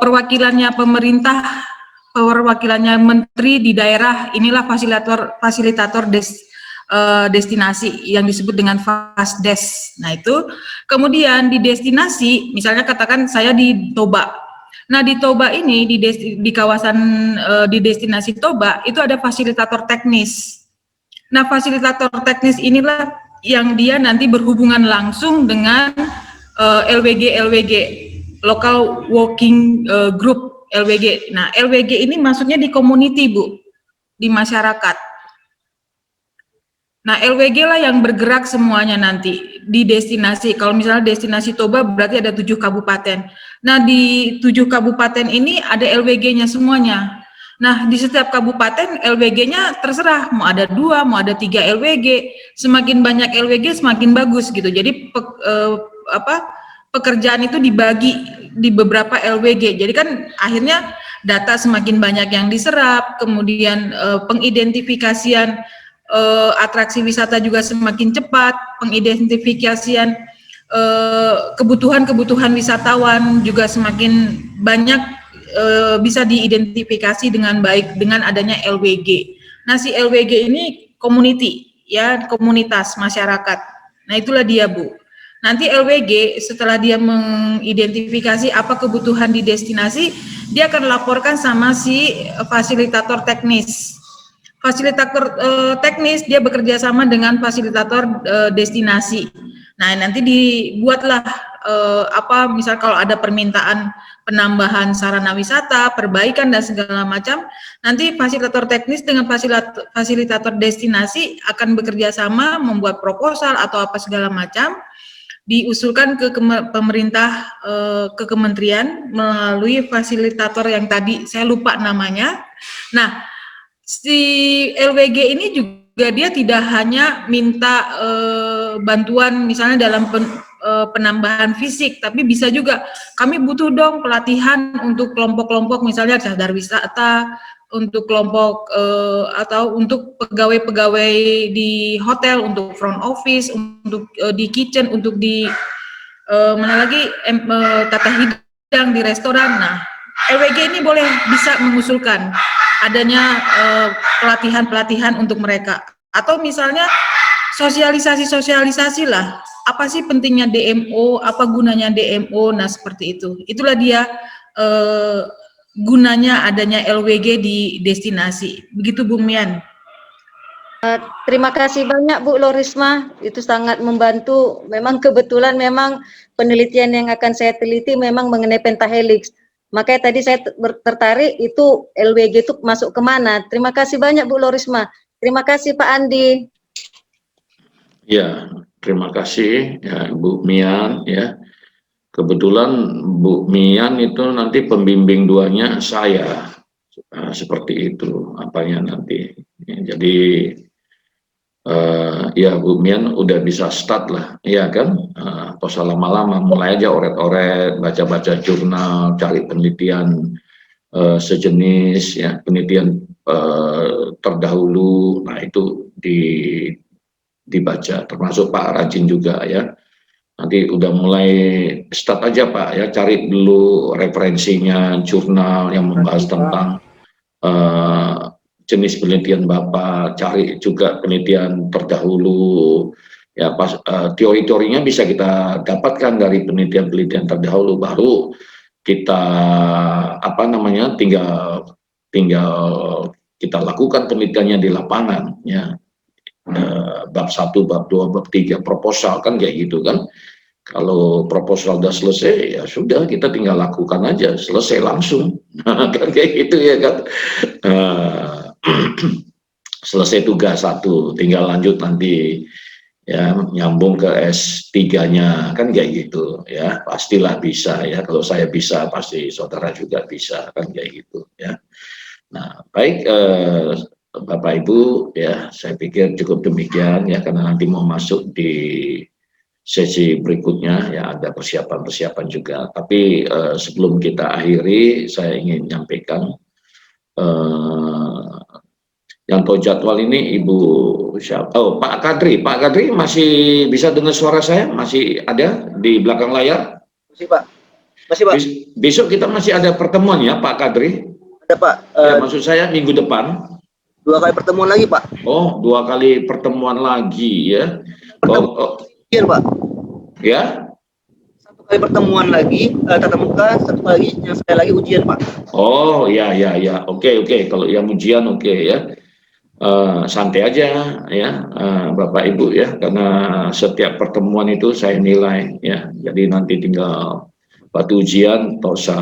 perwakilannya pemerintah, perwakilannya menteri di daerah, inilah fasilitator destinasi yang disebut dengan FASDES. Nah itu, kemudian di destinasi, misalnya katakan saya di Toba. Nah di Toba ini, di kawasan di destinasi Toba, itu ada fasilitator teknis. Nah fasilitator teknis inilah yang dia nanti berhubungan langsung dengan LWG, Local Working Group, LWG. Nah LWG ini maksudnya di community Bu, di masyarakat. Nah, LWG lah yang bergerak semuanya nanti di destinasi. Kalau misalnya destinasi Toba berarti ada 7 kabupaten. Nah, di 7 kabupaten ini ada LWG-nya semuanya. Nah, di setiap kabupaten LWG-nya terserah, mau ada 2, mau ada 3 LWG. Semakin banyak LWG semakin bagus gitu. Jadi pekerjaan itu dibagi di beberapa LWG. Jadi kan akhirnya data semakin banyak yang diserap, kemudian pengidentifikasian atraksi wisata juga semakin cepat, pengidentifikasian kebutuhan wisatawan juga semakin banyak bisa diidentifikasi dengan baik dengan adanya LWG. Nah, si LWG ini community ya, komunitas masyarakat. Nah, itulah dia Bu. Nanti LWG setelah dia mengidentifikasi apa kebutuhan di destinasi, dia akan laporkan sama si fasilitator teknis. Fasilitator teknis dia bekerja sama dengan fasilitator destinasi. Nah, nanti dibuatlah misal kalau ada permintaan penambahan sarana wisata, perbaikan dan segala macam, nanti fasilitator teknis dengan fasilitator destinasi akan bekerja sama membuat proposal atau apa segala macam, diusulkan ke pemerintah, ke kementerian melalui fasilitator yang tadi saya lupa namanya. Nah, si LWG ini juga dia tidak hanya minta bantuan misalnya dalam penambahan fisik, tapi bisa juga kami butuh dong pelatihan untuk kelompok-kelompok misalnya sadar wisata, untuk kelompok atau untuk pegawai-pegawai di hotel, untuk front office, untuk di kitchen, untuk di mana lagi tata hidang di restoran. Nah, LWG ini boleh bisa mengusulkan adanya pelatihan-pelatihan untuk mereka. Atau misalnya sosialisasi lah, apa sih pentingnya DMO, apa gunanya DMO, nah seperti itu. Itulah dia gunanya adanya LWG di destinasi. Begitu Bu Mian. Terima kasih banyak Bu Lorisma, itu sangat membantu. Memang kebetulan memang penelitian yang akan saya teliti memang mengenai pentahelix. Makanya tadi saya tertarik itu LWG itu masuk kemana. Terima kasih banyak Bu Lorisma. Terima kasih Pak Andi. Ya, terima kasih ya Bu Mian ya. Kebetulan Bu Mian itu nanti pembimbing duanya saya. Seperti itu apanya nanti. Ya, jadi ya Bu Mian udah bisa start lah, ya kan? Atau lama-lama mulai aja oret-oret, baca-baca jurnal, cari penelitian sejenis, ya penelitian terdahulu. Nah itu dibaca, termasuk Pak Rajin juga ya. Nanti udah mulai start aja Pak ya, cari dulu referensinya, jurnal yang membahas tentang jenis penelitian Bapak, cari juga penelitian terdahulu, ya pas teori-teorinya bisa kita dapatkan dari penelitian-penelitian terdahulu, baru kita tinggal kita lakukan penelitiannya di lapangan, ya bab 1, bab 2, bab 3 proposal kan kayak gitu kan. Kalau proposal udah selesai, ya sudah kita tinggal lakukan aja, selesai langsung, kan kayak gitu ya kan. Selesai tugas 1, tinggal lanjut nanti ya nyambung ke S3-nya kan kayak gitu ya, pastilah bisa ya. Kalau saya bisa, pasti saudara juga bisa kan kayak gitu ya. Nah baik Bapak Ibu ya, saya pikir cukup demikian ya, karena nanti mau masuk di sesi berikutnya ya, ada persiapan-persiapan juga. Tapi sebelum kita akhiri, saya ingin menyampaikan yang tahu jadwal ini Ibu siapa? Oh, Pak Kadri. Pak Kadri masih bisa dengar suara saya? Masih ada di belakang layar? Masih Pak. Masih Pak. Besok kita masih ada pertemuan ya Pak Kadri? Ada Pak. Ya, maksud saya minggu depan. 2 kali pertemuan lagi Pak. Oh, 2 kali pertemuan lagi ya. Iya Pak. Ya? 1 kali pertemuan lagi tatap muka, 1 kali yang saya lagi ujian Pak. Oh ya. Oke. Kalau yang ujian oke ya. Santai aja ya Bapak Ibu ya, karena setiap pertemuan itu saya nilai ya. Jadi nanti tinggal waktu ujian tak usah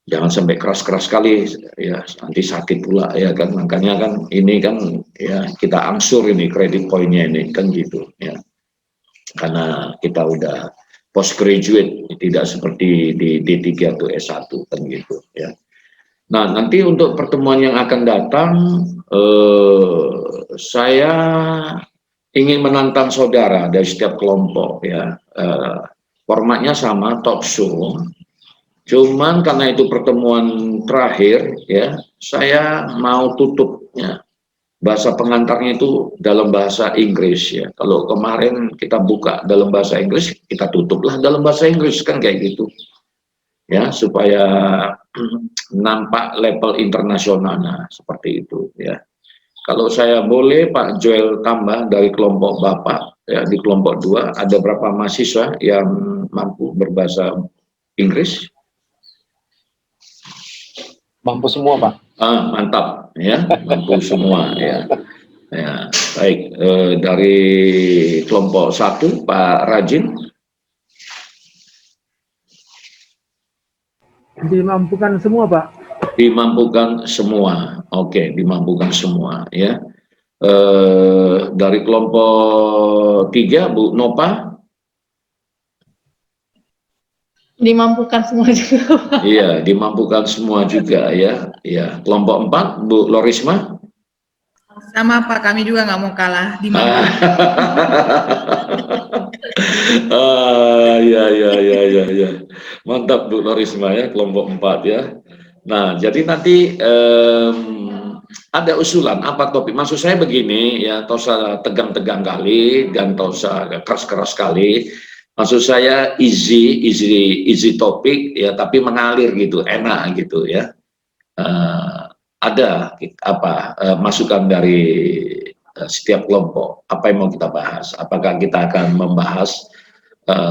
jangan sampai keras-keras sekali ya, nanti sakit pula ya kan. Makanya kan ini kan ya kita angsur ini kredit poinnya ini kan gitu ya, karena kita udah postgraduate, tidak seperti di D3 atau S1 kan gitu ya. Nah nanti untuk pertemuan yang akan datang saya ingin menantang saudara dari setiap kelompok ya. Formatnya sama, talk show. Cuman karena itu pertemuan terakhir ya, saya mau tutup ya. Bahasa pengantarnya itu dalam bahasa Inggris ya. Kalau kemarin kita buka dalam bahasa Inggris, kita tutuplah dalam bahasa Inggris kan kayak gitu. Ya, supaya nampak level internasionalnya seperti itu ya. Kalau saya boleh Pak Joel tambah dari kelompok Bapak ya, di kelompok 2 ada berapa mahasiswa yang mampu berbahasa Inggris? Mampu semua Pak. Mantap ya, mampu semua ya. Ya baik, dari kelompok 1 Pak Rajin. Dimampukan semua Pak. Dimampukan semua, oke, dimampukan semua ya. Dari kelompok 3 Bu Nopa. Dimampukan semua juga Pak. Iya, dimampukan semua juga ya. Ya, kelompok 4 Bu Lorisma. Sama Pak, kami juga nggak mau kalah. Dimampukan. Ya. Mantap Bu Lorisma ya, kelompok 4 ya. Nah, jadi nanti ada usulan apa topik. Maksud saya begini ya, tak usah tegang-tegang kali dan tak usah keras-keras kali. Maksud saya easy topik ya, tapi mengalir gitu, enak gitu ya. ada masukan dari setiap kelompok, apa yang mau kita bahas? Apakah kita akan membahas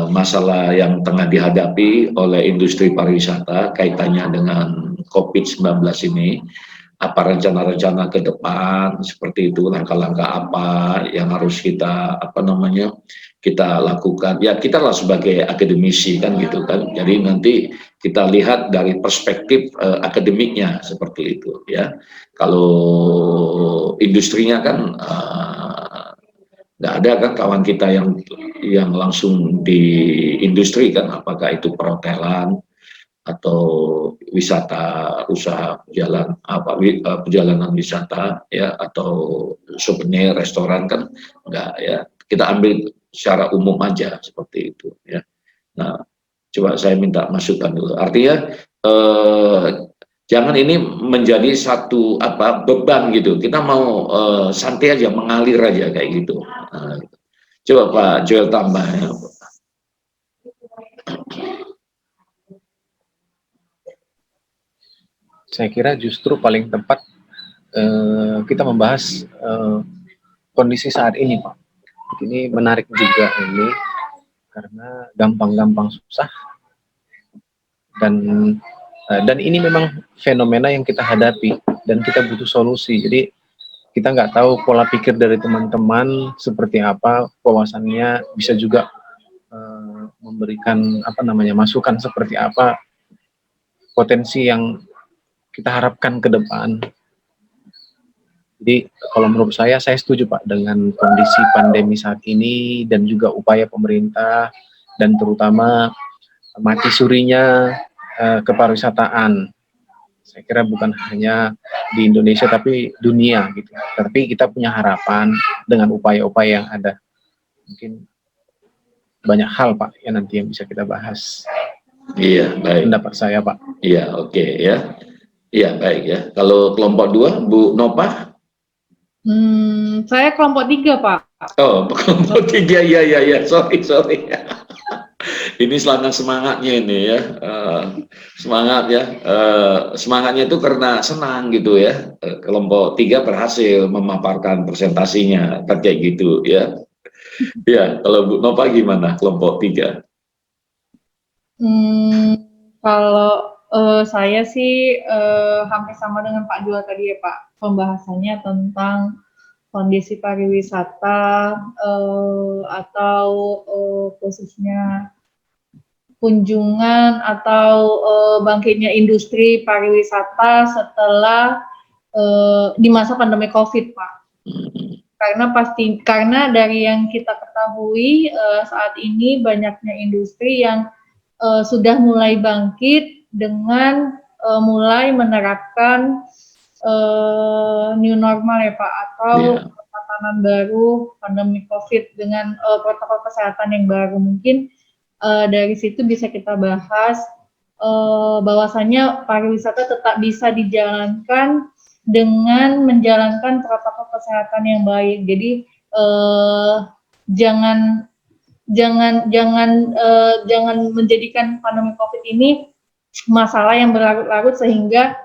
masalah yang tengah dihadapi oleh industri pariwisata kaitannya dengan COVID-19 ini? Apa rencana-rencana ke depan seperti itu, langkah-langkah apa yang harus kita kita lakukan? Ya, kita lah sebagai akademisi kan gitu kan. Jadi nanti kita lihat dari perspektif akademiknya seperti itu ya. Kalau industrinya kan nggak ada kan kawan kita yang langsung di industri kan, apakah itu perhotelan atau wisata usaha perjalanan wisata ya, atau souvenir restoran kan enggak ya, kita ambil secara umum aja seperti itu ya. Nah, coba saya minta masukan dulu, artinya jangan ini menjadi satu beban gitu, kita mau santai aja, mengalir aja kayak gitu. Coba Pak Joel tambah ya. Saya kira justru paling tepat kita membahas kondisi saat ini, Pak. Ini menarik juga ini, karena gampang-gampang susah, dan ini memang fenomena yang kita hadapi dan kita butuh solusi. Jadi kita nggak tahu pola pikir dari teman-teman seperti apa, wawasannya bisa juga memberikan masukan seperti apa, potensi yang kita harapkan ke depan. Jadi kalau menurut saya setuju Pak dengan kondisi pandemi saat ini dan juga upaya pemerintah dan terutama mati surinya kepariwisataan. Saya kira bukan hanya di Indonesia tapi dunia gitu. Tapi kita punya harapan dengan upaya-upaya yang ada. Mungkin banyak hal Pak yang nanti yang bisa kita bahas. Iya, baik. Pendapat saya Pak. Iya, oke ya. Iya, baik ya. Kalau kelompok 2, Bu Nova? Saya kelompok 3, Pak. Oh, kelompok 3, ya. Sorry. Ini semangatnya ini ya. Semangat ya. Semangatnya itu karena senang gitu ya. Kelompok 3 berhasil memaparkan presentasinya, kan kayak gitu ya. Ya, kalau Bu Nova gimana kelompok 3? Kalau saya sih hampir sama dengan Pak Joel tadi ya Pak, pembahasannya tentang kondisi pariwisata atau khususnya kunjungan atau bangkitnya industri pariwisata setelah di masa pandemi COVID, Pak. Karena dari yang kita ketahui saat ini banyaknya industri yang sudah mulai bangkit dengan mulai menerapkan new normal ya Pak, atau tatanan baru pandemi COVID dengan protokol kesehatan yang baru. Mungkin dari situ bisa kita bahas bahwasannya pariwisata tetap bisa dijalankan dengan menjalankan protokol kesehatan yang baik. Jadi jangan menjadikan pandemi COVID ini masalah yang berlarut-larut sehingga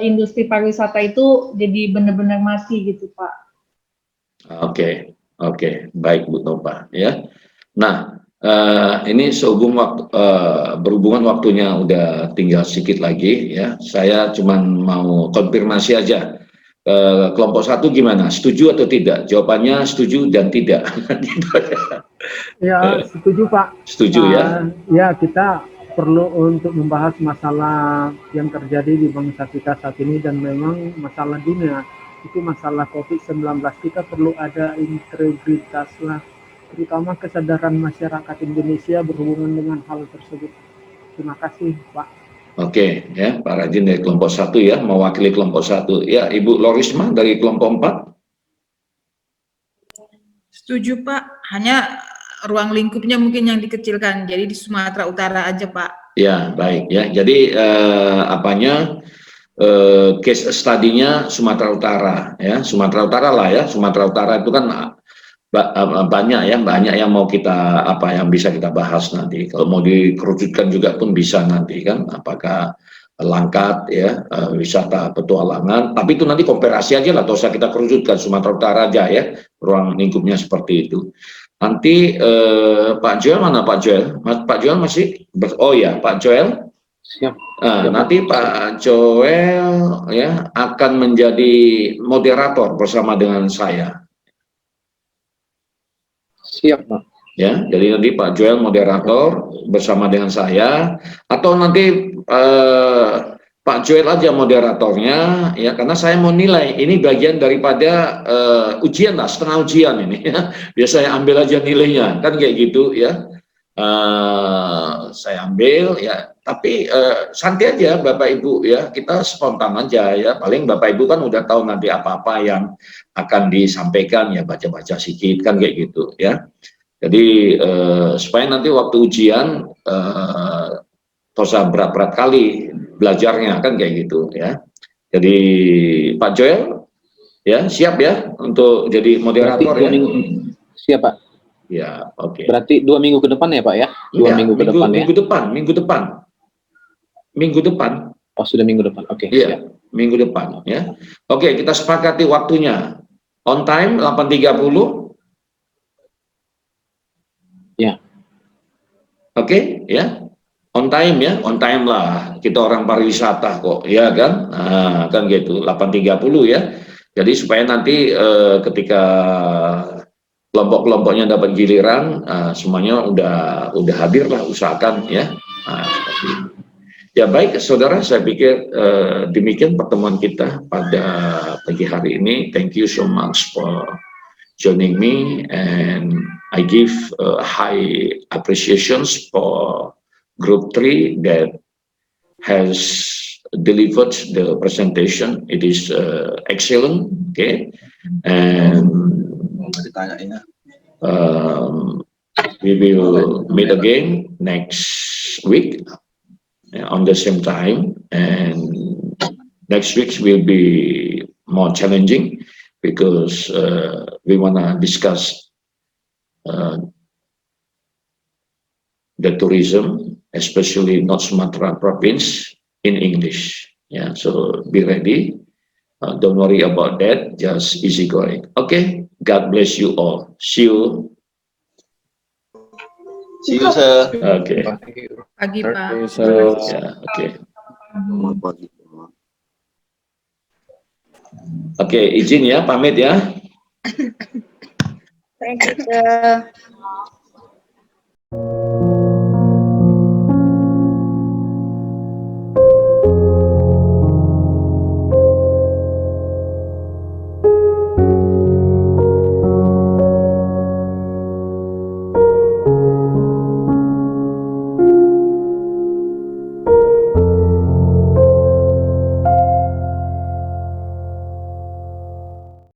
industri pariwisata itu jadi benar-benar mati gitu Pak. Oke, baik Bu Nova ya. Nah, ini berhubungan waktunya udah tinggal sedikit lagi ya. Saya cuman mau konfirmasi aja. Kelompok 1 gimana? Setuju atau tidak? Jawabannya setuju dan tidak. Ya, setuju Pak. Setuju ya? Ya, kita perlu untuk membahas masalah yang terjadi di bangsa kita saat ini, dan memang masalah dunia itu masalah COVID-19. Kita perlu ada integritas lah, terutama kesadaran masyarakat Indonesia berhubungan dengan hal tersebut. Terima kasih Pak. Oke ya, Pak Rajin dari kelompok 1 ya, mewakili kelompok 1 ya. Ibu Lorisma dari kelompok 4. Setuju Pak, hanya ruang lingkupnya mungkin yang dikecilkan, jadi di Sumatera Utara aja Pak. Ya, baik ya. Jadi case study-nya Sumatera Utara ya, Sumatera Utara lah ya. Sumatera Utara itu kan banyak yang mau kita yang bisa kita bahas nanti. Kalau mau dikerucutkan juga pun bisa nanti kan, apakah Langkat ya, wisata petualangan, tapi itu nanti kooperasi aja lah, atau usah kita kerucutkan Sumatera Utara aja ya, ruang lingkupnya seperti itu. Nanti Pak Joel mana Pak Joel? Pak Joel masih? Oh ya Pak Joel. Siap. Nanti Pak Joel ya akan menjadi moderator bersama dengan saya. Siap, Pak. Ya, jadi nanti Pak Joel moderator bersama dengan saya, atau nanti Pak Joel aja moderatornya, ya, karena saya mau nilai, ini bagian daripada ujian lah, setengah ujian ini, ya. Biar saya ambil aja nilainya, kan kayak gitu ya. Saya ambil ya, tapi santai aja Bapak Ibu ya, kita spontan aja ya, paling Bapak Ibu kan udah tahu nanti apa-apa yang akan disampaikan ya, baca-baca sedikit kan kayak gitu ya. Jadi supaya nanti waktu ujian tosa berat-berat kali belajarnya kan kayak gitu ya. Jadi Pak Joel ya siap ya untuk jadi moderator ya. Siap Pak. Ya oke. Berarti 2 minggu ke depan ya Pak ya? 2 minggu ke depan ya? Minggu depan. Oh sudah minggu depan, oke. Iya, minggu depan ya. Oke, kita sepakati waktunya. On time 8.30. Ya. Oke, ya. On time ya, on time lah. Kita orang pariwisata kok, ya kan? Nah, kan gitu, 8.30 ya. Jadi supaya nanti ketika kelompok-kelompoknya dapat giliran, semuanya udah hadir lah, usahakan ya. Nah, seperti itu. Ya baik, saudara, saya pikir demikian pertemuan kita pada pagi hari ini. Thank you so much for joining me, and I give high appreciations for Group 3 that has delivered the presentation. It is excellent, okay, and we will meet again next week on the same time, and next week will be more challenging because we want to discuss the tourism, especially North Sumatra province, in English. Yeah, so be ready. Don't worry about that. Just easy going. Okay. God bless you all. See you. See you, sir. Okay. Pagi Pak. Yeah. Okay. Oke, izin ya, pamit ya. Thank you, sir.